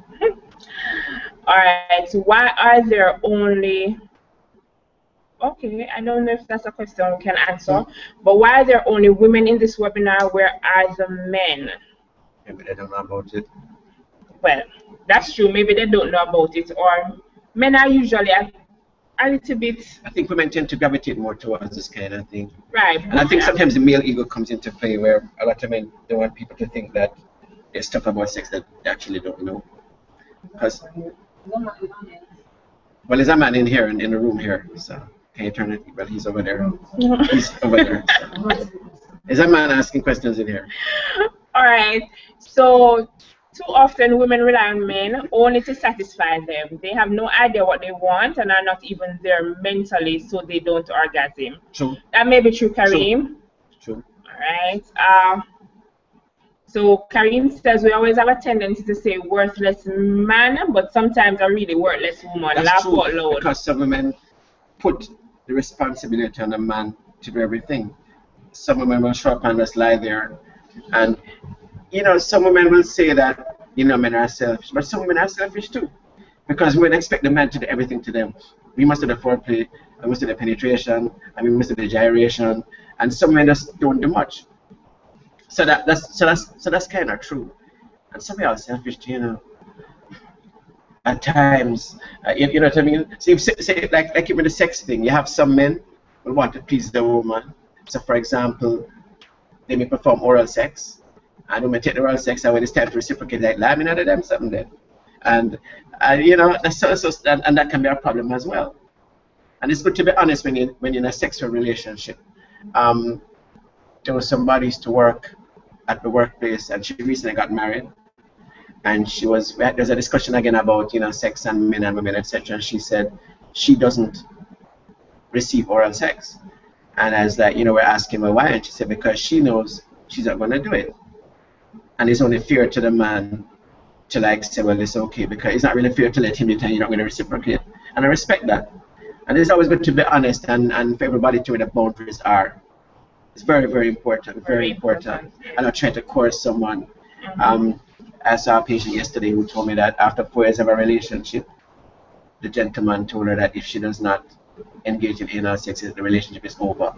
All right. So why are there only? Okay, I don't know if that's a question we can answer, but why are there only women in this webinar? Where are the men? Maybe they don't know about it. Well, that's true. Maybe they don't know about it, or men are usually a little bit. I think women tend to gravitate more towards this kind of thing. Right. And I think sometimes the male ego comes into play, where a lot of men don't want people to think that there's stuff about sex that they actually don't know. Because, well, there's a man in here, in the room here, so can you turn it? Well, he's over there. He's over there. So. There's a man asking questions in here. All right. So Too often, women rely on men only to satisfy them. They have no idea what they want and are not even there mentally, so they don't orgasm. True. That may be true, True. Kareem. True. All right. So Kareem says we always have a tendency to say worthless man, but sometimes a really worthless woman. That's Laugh true, out loud. because some women put the responsibility on the man to do everything. Some women will show up and just lie there. And, some women will say that, men are selfish, but some women are selfish too. Because women expect the man to do everything to them. We must do the foreplay, we must do the penetration, and we must do the gyration, and some men just don't do much. So that's kind of true. And some are selfish too, at times. You know what I mean? So if, say like even the sex thing, you have some men who want to please the woman. So for example, they may perform oral sex, and women take the oral sex, and when it's time to reciprocate, like, let me know them something then. And that's and that can be a problem as well. And it's good to be honest when you're in a sexual relationship. There was somebody used to work at the workplace, and she recently got married. And there's a discussion again about sex and men and women, etc. And she said she doesn't receive oral sex. And I was like, we're asking her why, and she said because she knows she's not going to do it. And it's only fair to the man to say, well, it's okay, because it's not really fair to let him tell you're not going to reciprocate. And I respect that. And it's always good to be honest and for everybody to know what the boundaries are. It's very, very important, very important. And I try to coerce someone. I saw a patient yesterday who told me that after 4 years of a relationship, the gentleman told her that if she does not engage in anal sex, the relationship is over.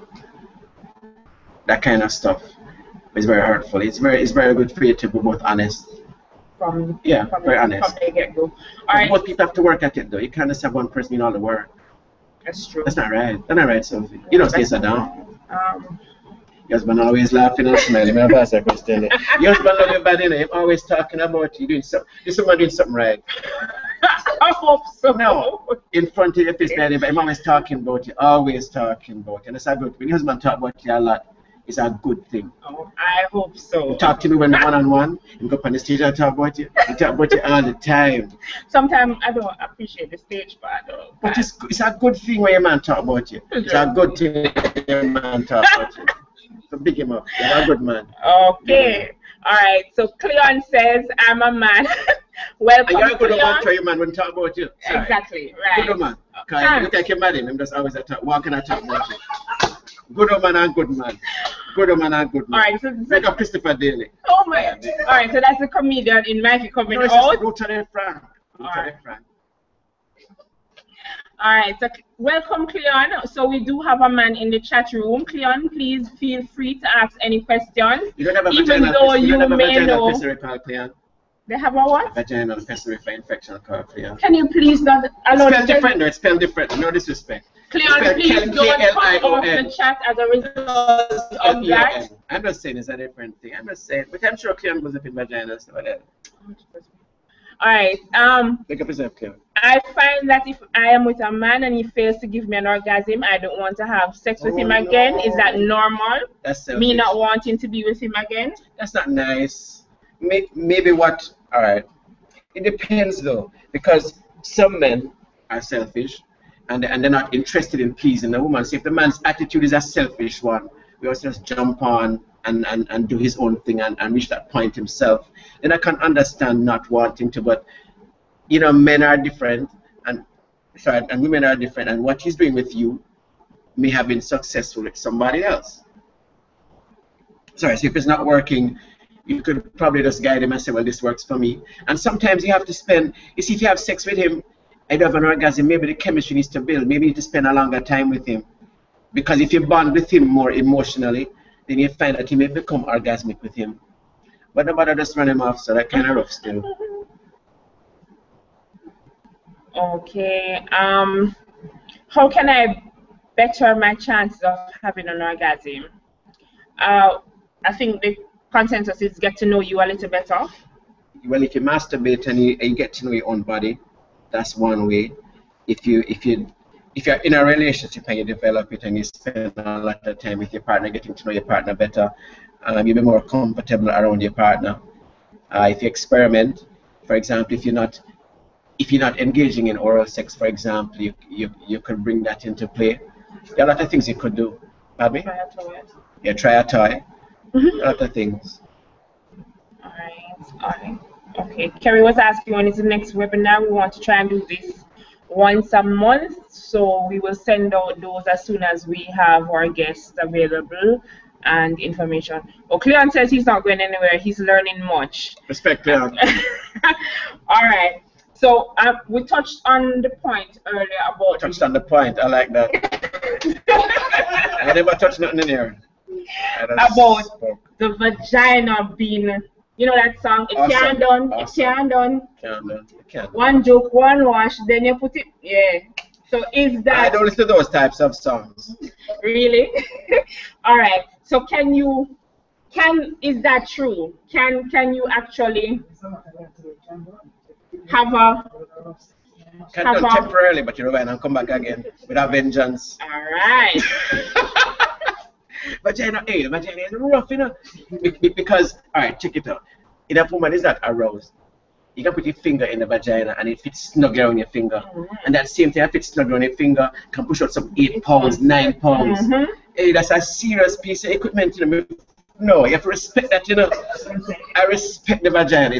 That kind of stuff is very hurtful. It's very good for you to be both honest. Very honest. From the get-go. All right. Both people have to work at it though. You can't just have one person doing all the work. That's true. That's not right. That's not right, Sophie. You don't stay so down. Your husband always laughing and smiling. I'm pass that question. Your husband love you bad, He's always talking about you doing something. This someone doing something right. I hope so. No, in front of your face, but I'm always talking about you. Always talking about you. And it's a good. When your husband talk about you a lot, it's a good thing. Oh, I hope so. You talk to me when one-on-one. You go up on the stage and talk about you. You talk about you all the time. Sometimes I don't appreciate the stage part though. But it's a good thing when your man talk about you. It's a good thing when your man talk about you. So big him up. You're a good man. Okay. All right. So Cleon says, I'm a man. Welcome, and you're a good Cleon. man, your man when talk about you. Sorry. Exactly. Right. Good man. Because you take him mad him. I'm just always walking and talk about you. Good man and good man. Good man and good man. All right. So make up Christopher Daly. Oh my God. All right. So that's the comedian in Mikey coming no, it's out. Just brutally frank. Brutally frank. All right, so welcome, Cleon. So we do have a man in the chat room. Cleon, please feel free to ask any questions. You don't have a even though you may know. Cleon. They have a what? Vaginal pessary infection called Cleon. Can you please not allow Spell different, no, it's spelled different. No disrespect. Cleon, please don't come off the chat as a result of that. I'm just saying it's a different thing. I'm just saying, but I'm sure Cleon goes up in vagina, so whatever. All right. Make up yourself, Cleon. I find that if I am with a man and he fails to give me an orgasm, I don't want to have sex with him again. No. Is that normal? That's selfish. Me not wanting to be with him again? That's not nice. Maybe what? All right. It depends though, because some men are selfish and they're not interested in pleasing the woman. So if the man's attitude is a selfish one, we also just jump on and do his own thing and reach that point himself, then I can understand not wanting to. But men are different, and women are different, and what he's doing with you may have been successful with somebody else. Sorry, so if it's not working, you could probably just guide him and say, well, this works for me. And sometimes you have to spend, you see, if you have sex with him and you have an orgasm, maybe the chemistry needs to build. Maybe you need to spend a longer time with him. Because if you bond with him more emotionally, then you find that you may become orgasmic with him. But nobody just run him off, so that kind of rough still. Okay. How can I better my chances of having an orgasm? I think the consensus is get to know you a little better. Well, if you masturbate and you get to know your own body, that's one way. If you're in a relationship and you develop it and you spend a lot of time with your partner, getting to know your partner better, you'll be more comfortable around your partner. If you experiment, for example, if you're not engaging in oral sex, for example, you could bring that into play. There are a lot of things you could do. Pardon me? Try a toy. Yeah, try a toy. A lot of things. Alright. Okay. Kerry was asking when is the next webinar. We want to try and do this once a month, so we will send out those as soon as we have our guests available and information. Oh, Cleon says he's not going anywhere. He's learning much. Respect, Cleon. All right. So we touched on the point earlier about. Touched on the point. I like that. I never touched nothing in here. About the vagina being, you know that song, it Awesome. can't done, Awesome. it can't done. Can't do. Can't do. One joke, one wash, then you put it, yeah. So is I that don't listen to those types of songs. really? All right. So is that true? Can you actually have a Can't do temporarily, but you know when and come back again with a vengeance. all right. Vagina, hey, vagina is rough, you know. Because, all right, check it out. If a woman is not aroused, you can put your finger in the vagina and it fits snug around your finger. And that same thing, if it fits snug around your finger, can push out some 8 pounds, 9 pounds. Hey, that's a serious piece of equipment, you know. No, you have to respect that, you know. I respect the vagina.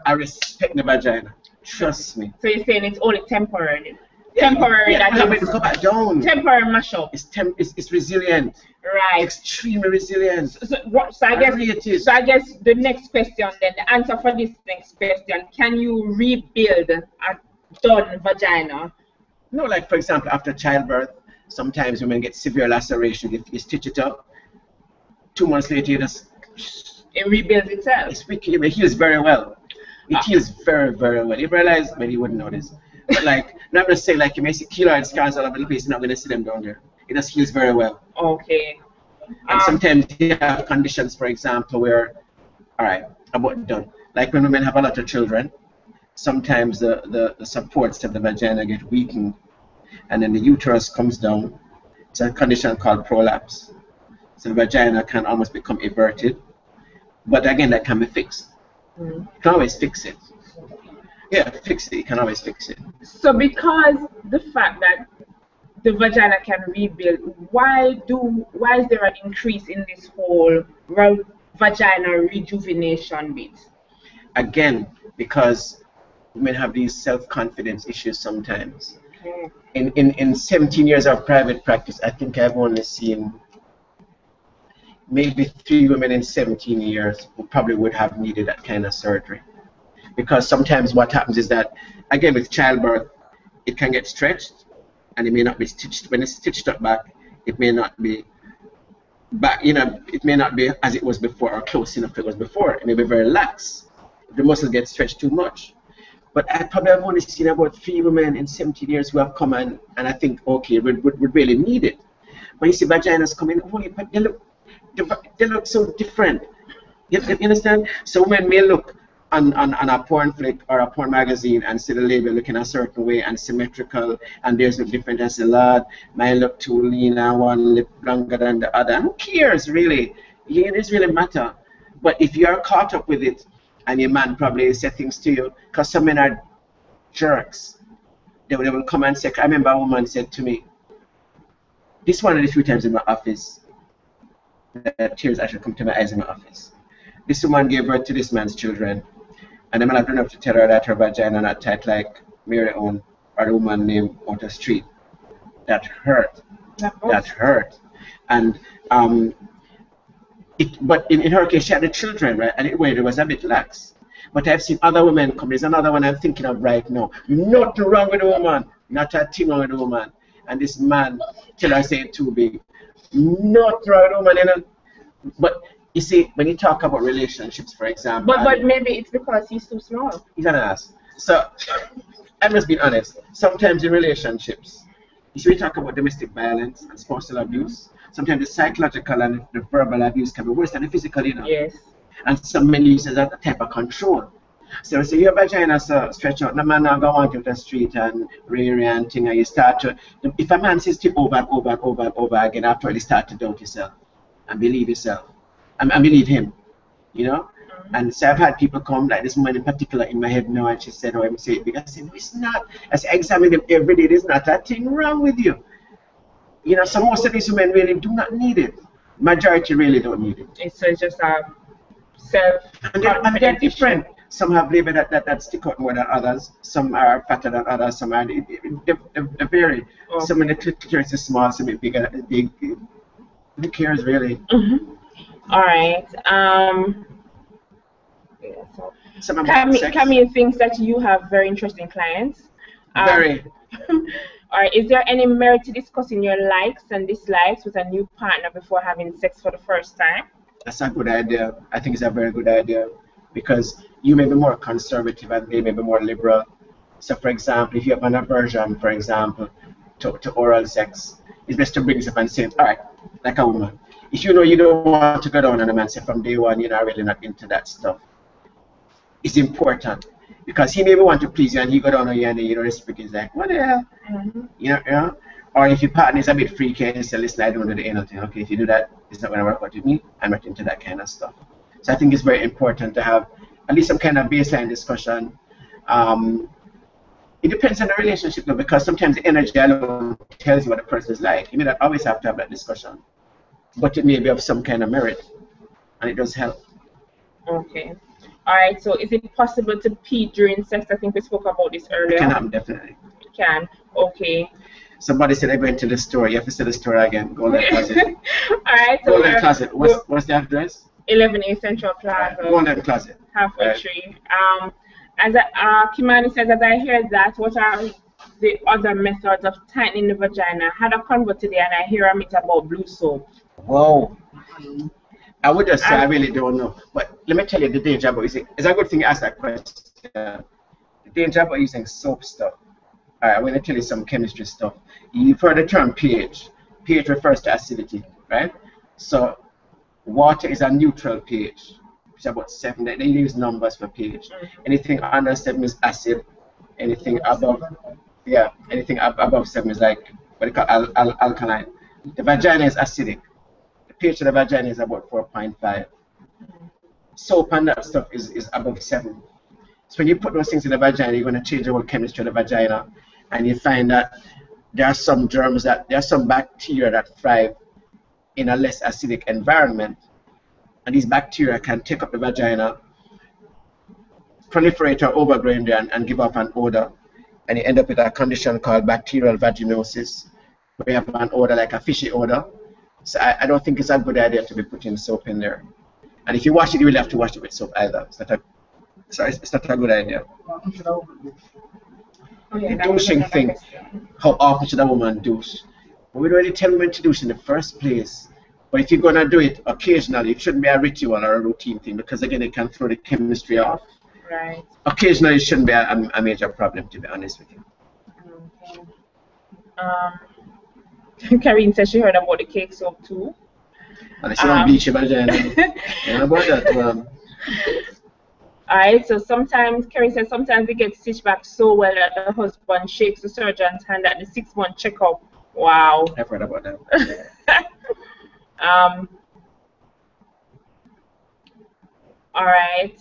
I respect the vagina. Trust me. So you're saying it's only temporary? Temporary, Yeah, that it go back down. temporary mashup. It's resilient. Right. Extremely resilient. So I guess the next question then, the answer for this next question, can you rebuild a done vagina? No, like for example, after childbirth, sometimes women get severe laceration. If you stitch it up, 2 months later, It rebuilds itself. it heals very well. It heals very, very well. You realize, maybe you wouldn't notice. But like, not going to say like you may see keloid scars all over the place, you're not going to see them down there. It just heals very well. Okay. And sometimes you have conditions, for example, where, all right, about done. Like when women have a lot of children, sometimes the supports of the vagina get weakened, and then the uterus comes down. It's a condition called prolapse. So the vagina can almost become everted. But again, that can be fixed. You can always fix it. Yeah, fix it. You can always fix it. So because the fact that the vagina can rebuild, why is there an increase in this whole vagina rejuvenation bit? Again, because women have these self-confidence issues sometimes. In 17 years of private practice, I think I've only seen maybe 3 women in 17 years who probably would have needed that kind of surgery. Because sometimes what happens is that, again, with childbirth, it can get stretched and it may not be stitched. When it's stitched up back, it may not be back, you know, it may not be as it was before or close enough to it was before. It may be very lax. The muscle gets stretched too much. But I probably have only seen about 3 women in 17 years who have come and I think, okay, would really need it. But you see vaginas come in, holy, but they look so different. You understand? So women may look on a porn flick or a porn magazine and see the label looking a certain way and symmetrical, and theirs look different and say, Lord, mine look too lean and one lip longer than the other. Who cares, really? It doesn't really matter. But if you are caught up with it, and your man probably said things to you, because some men are jerks. They will come and say, I remember a woman said to me, this one of the few times in my office, that tears actually come to my eyes in my office. This woman gave birth to this man's children, and the man had grown up to tell her that her vagina not tight like Mary Own or the woman named out the street. That hurt. That hurt. And but in her case, she had the children, right? And it was a bit lax. But I've seen other women come. There's another one I'm thinking of right now. Nothing wrong with the woman. Not a thing wrong with the woman. And this man tell her say it too big. Nothing wrong with the woman, you know. But you see, when you talk about relationships, for example. But maybe it's because he's too small. He's an ass. So I must be honest. Sometimes in relationships, you see, we talk about domestic violence and spousal abuse. Sometimes the psychological and the verbal abuse can be worse than the physical, you know. Yes. And some men use that type of control. So your vagina stretch out, no man now go on to the street and and thing, and you start to, if a man says to you over and over and over and over again, after you start to doubt yourself and believe yourself and believe him, you know. And so I've had people come, like this woman in particular in my head now, and she said, "Oh, I'm saying big." I said, "No, it's not." I said, "I examine them every day. There's not a thing wrong with you." You know, so most of these women really do not need it. Majority really don't need it. It's just a self-confidence And they're issue. different. Some have liver that stick out more than others. Some are fatter than others. Some are they vary. Okay. Some of the clitoris is small, some are bigger. Big. Who cares really? All right. Some about sex. Camille thinks that you have very interesting clients. Very. All right. Is there any merit to discussing your likes and dislikes with a new partner before having sex for the first time? That's a good idea. I think it's a very good idea because you may be more conservative and they may be more liberal. So, for example, if you have an aversion, for example, to oral sex, it's best to bring it up and say, all right, like a woman. If you know you don't want to go down on a man, say from day one, you're not really not into that stuff. It's important because he may want to please you and he go down on you and then you don't respect. He's like, what the hell? You know? Or if your partner is a bit freaky and you say, listen, I don't do the anal thing. Okay, if you do that, it's not going to work out with me. I'm not into that kind of stuff. So I think it's very important to have at least some kind of baseline discussion. It depends on the relationship though, because sometimes the energy alone tells you what a person is like. You may not always have to have that discussion, but it may be of some kind of merit, and it does help. Okay. All right. So is it possible to pee during sex? I think we spoke about this earlier. It can happen, definitely. It can. Okay. Somebody said I went to the store. You have to say the store again. Golden Closet. All right. So Golden Closet. What's the address? 11A Central Plaza. Golden Closet. Halfway tree. As Kimani says, as I hear that, what are the other methods of tightening the vagina? I had a convo today and I hear a bit about blue soap. Whoa. I would just say I really don't know. But let me tell you the danger about using. It's a good thing you ask that question. The danger about using soap stuff. All right, I'm going to tell you some chemistry stuff. You've heard the term pH. pH refers to acidity, right? So water is a neutral pH. It's about 7. They use numbers for pH. Anything under 7 is acid. Anything above, anything above 7 is like what they call alkaline. The vagina is acidic. The pH of the vagina is about 4.5. Soap and that stuff is above 7. So when you put those things in the vagina, you're going to change the whole chemistry of the vagina, and you find that there are some germs there are some bacteria that thrive in a less acidic environment. And these bacteria can take up the vagina, proliferate or overgrow in there and give off an odor. And you end up with a condition called bacterial vaginosis, where you have an odor like a fishy odor. So I don't think it's a good idea to be putting soap in there. And if you wash it, you really have to wash it with soap either. It's not a good idea. The douching thing, how often should a woman douche? Well, we don't really tell women to douche in the first place. But if you're going to do it occasionally, it shouldn't be a ritual or a routine thing because, again, it can throw the chemistry off. Right. Occasionally, it shouldn't be a major problem, to be honest with you. Okay. Karine says she heard about the cake soap too. And she don't bleach your vagina. You know about that? Alright, so Karine says sometimes they get stitched back so well that the husband shakes the surgeon's hand at the 6-month checkup. Wow. I've heard about that. Alright.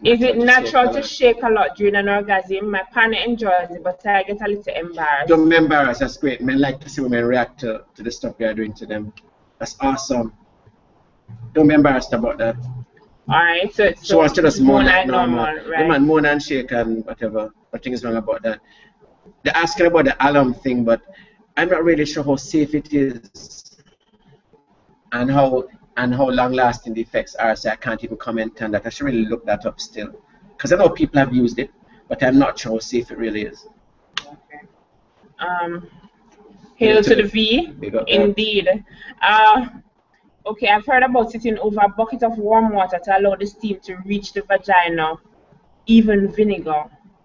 Is it natural to shake a lot during an orgasm? My partner enjoys it, but I get a little embarrassed. Don't be embarrassed. That's great. Men like to see women react to the stuff we are doing to them. That's awesome. Don't be embarrassed about that. Alright, so she wants to just moan like normal, right? The man moan and shake and whatever. Nothing is wrong about that. They're asking about the alum thing, but I'm not really sure how safe it is and how long-lasting the effects are, so I can't even comment on that. I should really look that up still, because I know people have used it, but I'm not sure how safe it really is. Okay. Hail to the V. Indeed. Okay, I've heard about sitting over a bucket of warm water to allow the steam to reach the vagina, even vinegar.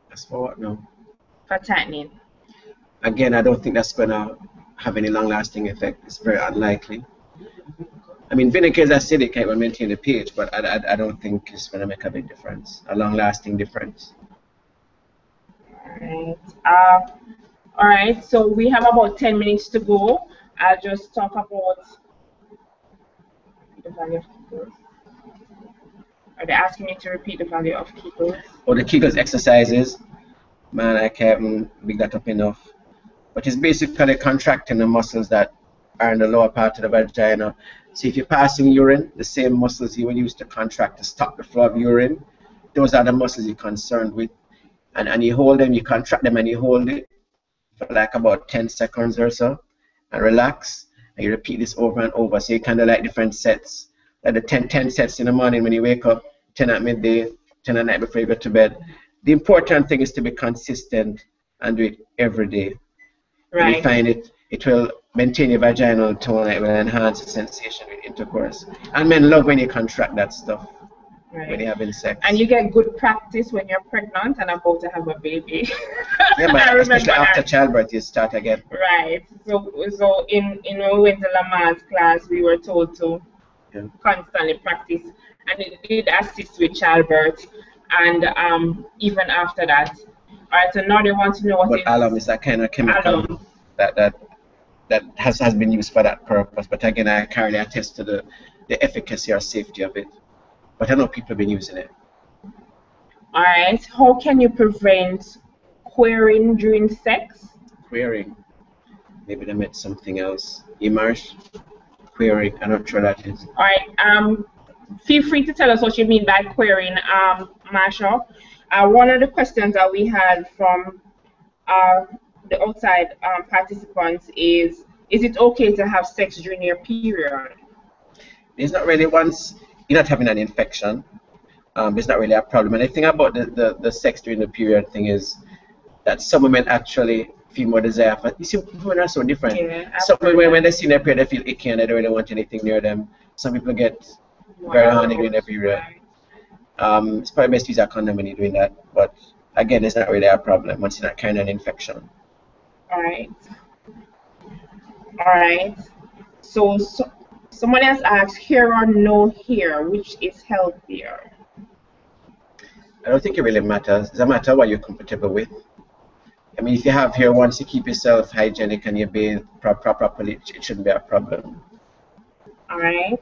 That's for what now? For tightening. Again, I don't think that's going to have any long-lasting effect. It's very unlikely. I mean, vinegar is acidic, it will maintain the pH, but I don't think it's going to make a big difference, a long-lasting difference. All right, so we have about 10 minutes to go. I'll just talk about Are they asking you to repeat the value of Kegels? Or the Kegels exercises, man, I can't big that up enough. But it's basically contracting the muscles that are in the lower part of the vagina. So if you're passing urine, the same muscles you would use to contract to stop the flow of urine, those are the muscles you're concerned with. And you hold them, you contract them, and you hold it for like about 10 seconds or so, and relax. And you repeat this over and over. So you kind of like different sets, like the 10 sets in the morning when you wake up, 10 at midday, 10 at night before you go to bed. The important thing is to be consistent and do it every day. And you Right. find it will maintain your vaginal tone, it will enhance the sensation with intercourse. And men love when you contract that stuff when Right. you're having sex. And you get good practice when you're pregnant and about to have a baby. Yeah, I but remember especially after that. childbirth, you start again. Right. So in when we went to Lamar's class, we were told to Yeah. constantly practice, and it did assist with childbirth, and even after that. All right. So now they want to know what But is alum is that kind of chemical alum. that has been used for that purpose. But again, I can't really attest to the efficacy or safety of it. But I know people have been using it. All right. How can you prevent queering during sex? Queering. Maybe they meant something else. Immerse. Queering. I'm not sure that is. All right. Feel free to tell us what you mean by queering, Marsha. One of the questions that we had from the outside participants is it okay to have sex during your period? It's not really once you're not having an infection. It's not really a problem. And the thing about the sex during the period thing is that some women actually feel more desire for. You see, women are so different. Yeah, Some women, when they see their period, they feel icky and they don't really want anything near them. Some people get very horny during their period. It's probably best to use a condom when you're doing that. But again, it's not really a problem once you're not carrying an infection. All right. All right. So someone else asked, hair or no hair, which is healthier? I don't think it really matters. It doesn't matter what you're comfortable with. I mean, if you have hair, once you keep yourself hygienic and you bathe properly, it shouldn't be a problem. All right.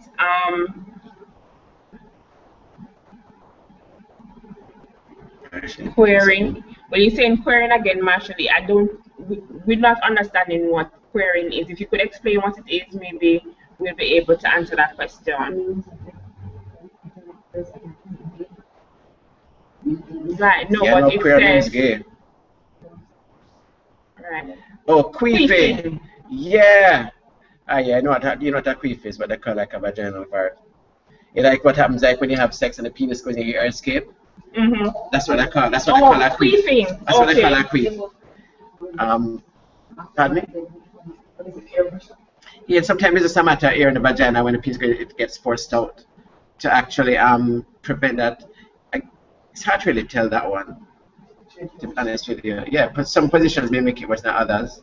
Querying. When you're saying querying again, Marshall, we're not understanding what querying is. If you could explain what it is, maybe we'll be able to answer that question. Right. No, Yeah, but no, it queer means says. gay. Right. Oh, queefing. Queefing. Yeah. Ah, yeah, you know what a queef is, what they call like a vaginal fart. It's like what happens like when you have sex and the penis goes in your escape. Mm-hmm. That's what I call. That's what they call a queef. Queefing. That's what they call Okay. a queef. Pardon me? Yeah, sometimes it's just a matter of air in the vagina when the penis it gets forced out to actually prevent that. It's hard to really tell that one, to be honest with you. Yeah, but some positions may make it worse than others.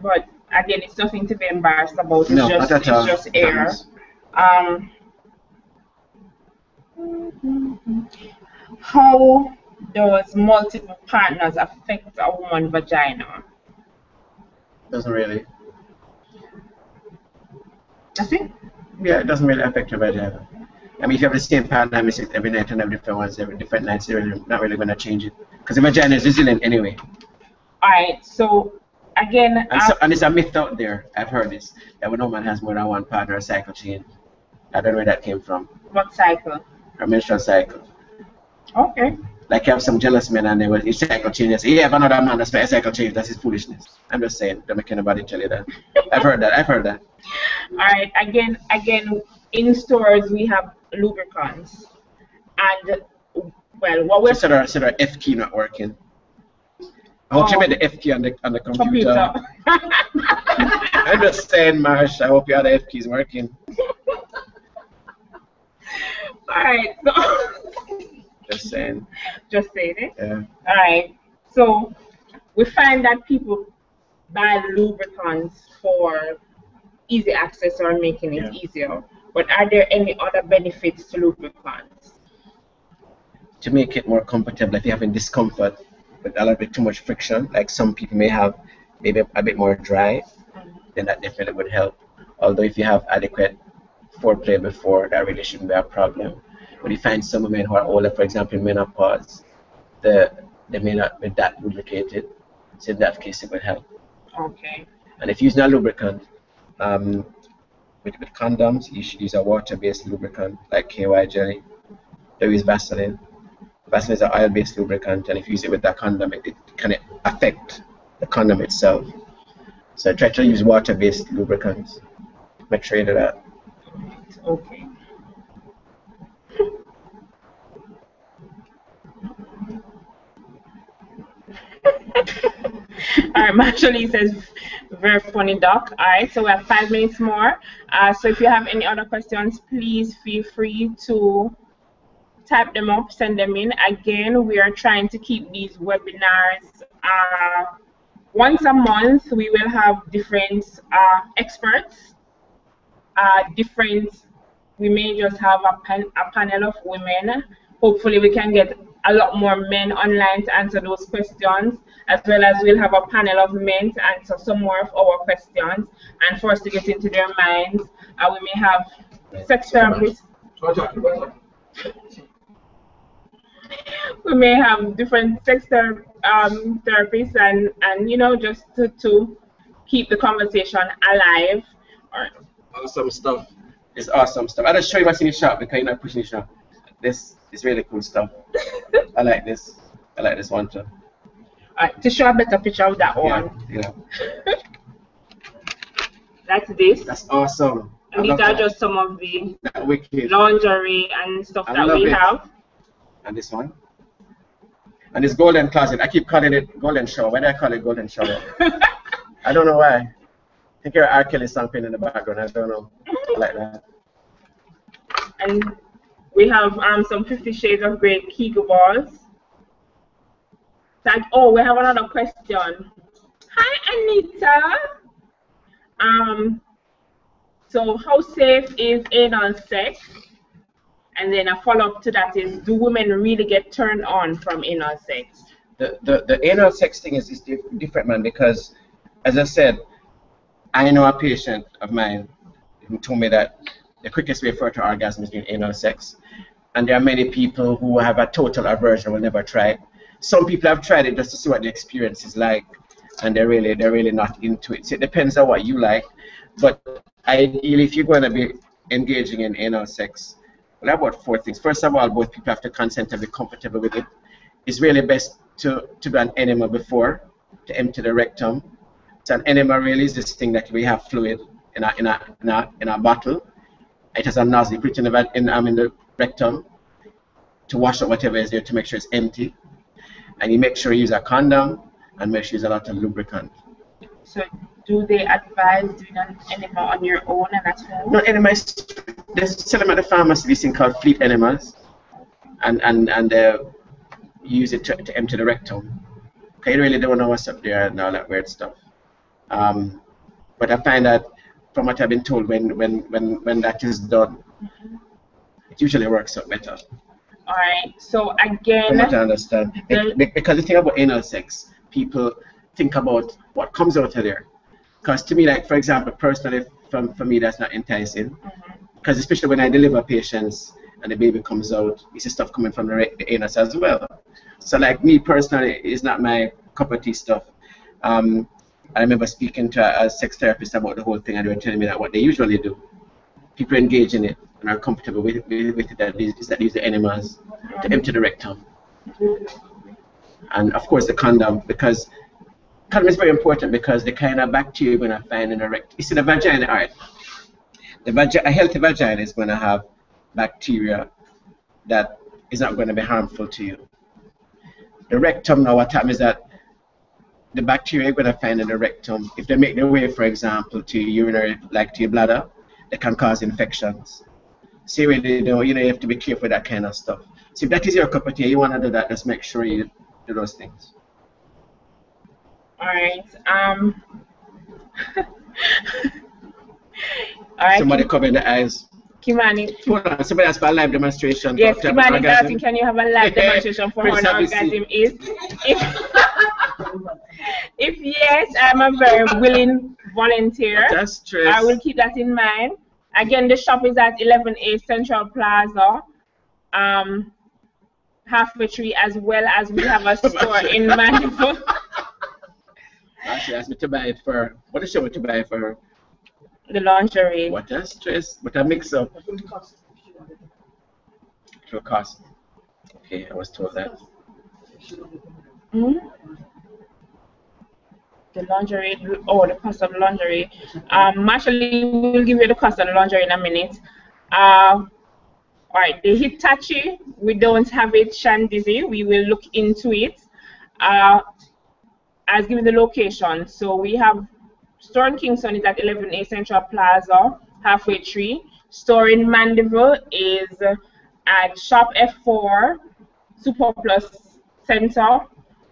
But again, it's nothing to be embarrassed about. No, not at all. It's just air. How does multiple partners affect a woman's vagina? Doesn't really. That's it? Yeah, it doesn't really affect your vagina. I mean, if you have the same partner every night and have different ones every different nights, you're really not really going to change it because the vagina is resilient anyway. All right. So again, And it's a myth out there. I've heard this that when a woman has more than one partner, a cycle change. I don't know where that came from. what cycle? Her menstrual cycle. Okay. Like you have some jealous men and they will his cycle changes. He have another man that's a cycle change. That's his foolishness. I'm just saying. Don't make anybody tell you that. I've heard that. All right. Again, in stores we have lubricants, and well, what we're So the F key not working. I hope you made the F key on the computer. I'm just saying, Marsh. I hope your other F key is working. All right. So Just saying. just saying it. Yeah. All right. So we find that people buy lubricants for easy access or making it easier. But are there any other benefits to lubricants? To make it more comfortable, if you're having discomfort with a little bit too much friction, like some people may have maybe a bit more dry, then that definitely would help. Although if you have adequate foreplay before, that really shouldn't be a problem. But you find some women who are older, for example, in menopause, they may not be that lubricated. So in that case, it would help. Okay. And if using a lubricant, um, with condoms, you should use a water-based lubricant like KY jelly. There is Vaseline. Vaseline is an oil-based lubricant, and if you use it with that condom, it can affect the condom itself. So try to use water-based lubricants. Make sure you do that. Okay. All right, Marshall says, very funny, Doc. All right, so we have 5 minutes more. So if you have any other questions, please feel free to type them up, send them in. Again, we are trying to keep these webinars once a month. We will have different experts, we may just have a panel of women. Hopefully we can get a lot more men online to answer those questions, as well as we'll have a panel of men to answer some more of our questions, and for us to get into their minds. We may have sex therapists. We may have different sex therapists, and you know, just to keep the conversation alive. Awesome stuff. It's awesome stuff. I'll just show you what's in the shop because you're not pushing the shop. This is really cool stuff. I like this. I like this one too. Alright, to show a better picture of that one. Yeah. That's this. That's awesome. And these are just some of the wicked lingerie and stuff that we have. And this one. And this golden closet. I keep calling it golden shower. Why do I call it golden shower? I don't know why. I think you're R. Kelly song playing in the background. I don't know. I like that. And we have some 50 Shades of Grey Kegel balls. Oh, we have another question. Hi, Anita. So how safe is anal sex? And then a follow-up to that is, do women really get turned on from anal sex? The anal sex thing is different, man, because, as I said, I know a patient of mine who told me that the quickest way for her to orgasm is doing anal sex. And there are many people who have a total aversion, will never try it. Some people have tried it just to see what the experience is like, and they're really not into it. So it depends on what you like. But ideally, if you're going to be engaging in anal sex, well, about 4 things. First of all, both people have to consent and be comfortable with it. It's really best to do an enema before, to empty the rectum. So an enema really is this thing that we have fluid in a bottle. It has a nozzle. You put it in the rectum to wash out whatever is there to make sure it's empty. And you make sure you use a condom and make sure you use a lot of lubricant. So do they advise doing an enema on your own and at home? No, enemas. They sell them at the pharmacy. This thing called fleet enemas, and use it to empty the rectum. Okay, you really don't know what's up there and all that weird stuff. But I find that from what I've been told, when that is done, it usually works out better. All right. So again, from what I understand, because the thing about anal sex, people think about what comes out of there. Because to me, like for example, personally, for me, that's not enticing. Because especially when I deliver patients and the baby comes out, you see stuff coming from the anus as well. So like me personally, it's not my cup of tea stuff. I remember speaking to a sex therapist about the whole thing, and they were telling me that what they usually do, people engage in it and are comfortable with it, that use the enemas to empty the rectum. And of course the condom, because condom is very important because the kind of bacteria you're going to find in the rectum. You see the vagina, all right. A healthy vagina is going to have bacteria that is not going to be harmful to you. The rectum, now what happens is that the bacteria you're going to find in the rectum, if they make their way, for example, to urinary, like to your bladder, they can cause infections. So you really know, you have to be careful with that kind of stuff. So if that is your cup of tea, you want to do that, just make sure you do those things. All right. All right. Somebody covering the eyes. Kimani. Hold on, somebody asked for a live demonstration. Yes, Kimani, Darcy, can you have a live demonstration for how an orgasm is? If yes, I'm a very willing volunteer. That's true. I will keep that in mind. Again, the shop is at 11A Central Plaza, Halfway Tree, as well as we have a store in Mandeville. She asked me to buy it for, what does she want to buy it for her? The lingerie. What a stress, what a mix up. It will cost. Okay, I was told that. Hmm? The lingerie, oh, the cost of lingerie. Actually, we'll give you the cost of the lingerie in a minute. All right, the Hitachi, we don't have it, Shandizzy. We will look into it. As given the location, so we have store in Kingston is at 11A Central Plaza, Halfway Tree. Store in Mandeville is at Shop F4, Super Plus Center,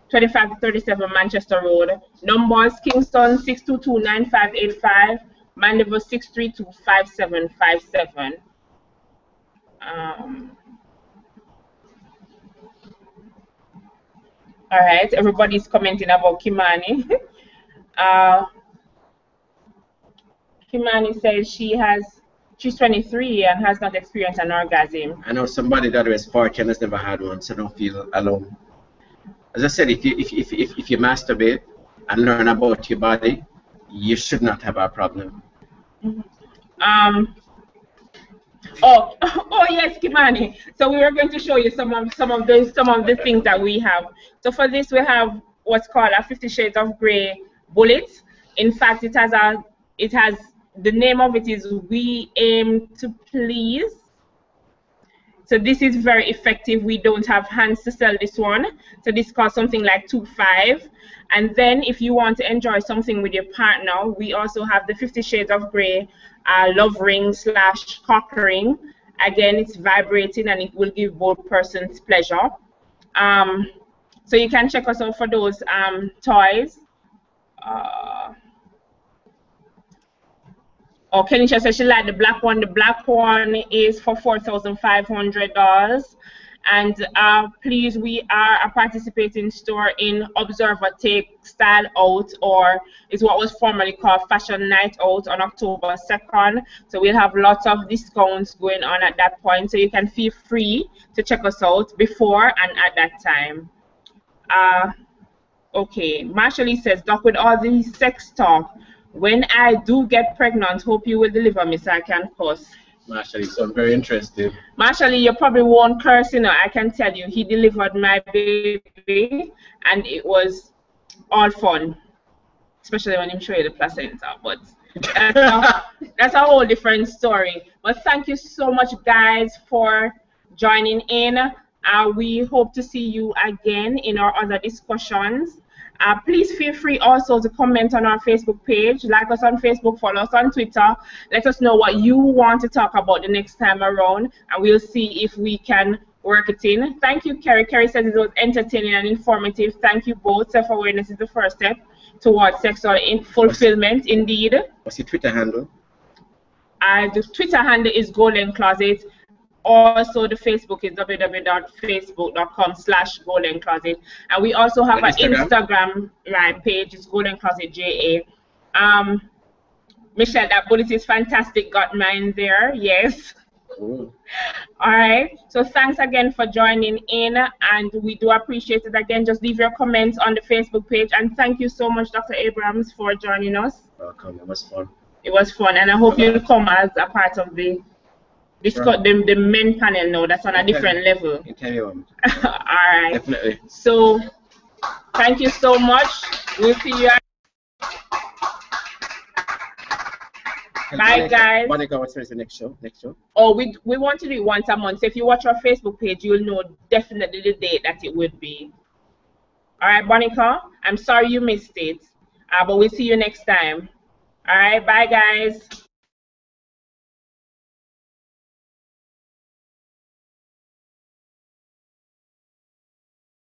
25 to 37 Manchester Road. Numbers Kingston 622-9585, Mandeville 632-5757. All right, everybody's commenting about Kimani. Kimani says she's 23 and has not experienced an orgasm. I know somebody that was 40 and has never had one, so don't feel alone. As I said, if you masturbate and learn about your body, you should not have a problem. Oh yes, Kimani. So we were going to show you some of the things that we have. So for this, we have what's called a 50 Shades of Grey bullet. In fact, it has the name of it is We Aim to Please. So this is very effective. We don't have hands to sell this one. So this costs something like $2.5. And then if you want to enjoy something with your partner, we also have the 50 Shades of Grey love ring / cock ring. Again, it's vibrating and it will give both persons pleasure. So you can check us out for those toys. Oh, Kenisha says she liked the black one. The black one is for $4,500. And please, we are a participating store in Observer Take Style Out, or is what was formerly called Fashion Night Out, on October 2nd. So we'll have lots of discounts going on at that point. So you can feel free to check us out before and at that time. Okay, Marshall says, Doc, with all these sex talk, when I do get pregnant, hope you will deliver me so I can cuss. Marshall, so I'm very interested. Marshall, you probably won't curse, you know, I can tell you. He delivered my baby, and it was all fun, especially when he showed you the placenta. But that's a whole different story. But thank you so much, guys, for joining in. We hope to see you again in our other discussions. Please feel free also to comment on our Facebook page, like us on Facebook, follow us on Twitter. Let us know what you want to talk about the next time around, and we'll see if we can work it in. Thank you, Kerry. Kerry says it was entertaining and informative. Thank you both. Self-awareness is the first step towards sexual fulfillment, indeed. What's your Twitter handle? The Twitter handle is Golden Closet. Also, the Facebook is www.facebook.com/goldencloset, and we also have an Instagram page. It's Golden Closet JA. Michelle, that bullet is fantastic. Got mine there. Yes. Cool. All right. So thanks again for joining in, and we do appreciate it. Again, just leave your comments on the Facebook page, and thank you so much, Dr. Abrams, for joining us. Welcome. It was fun. It was fun, and I hope you'll come as a part of the men panel now. That's on a different level. All right. Definitely. So thank you so much. We'll see you. Bye, guys. Monica, what's the next show? Oh, we want to do it once a month. So if you watch our Facebook page, you'll know definitely the date that it would be. All right, Monica. I'm sorry you missed it, but we'll see you next time. All right. Bye, guys.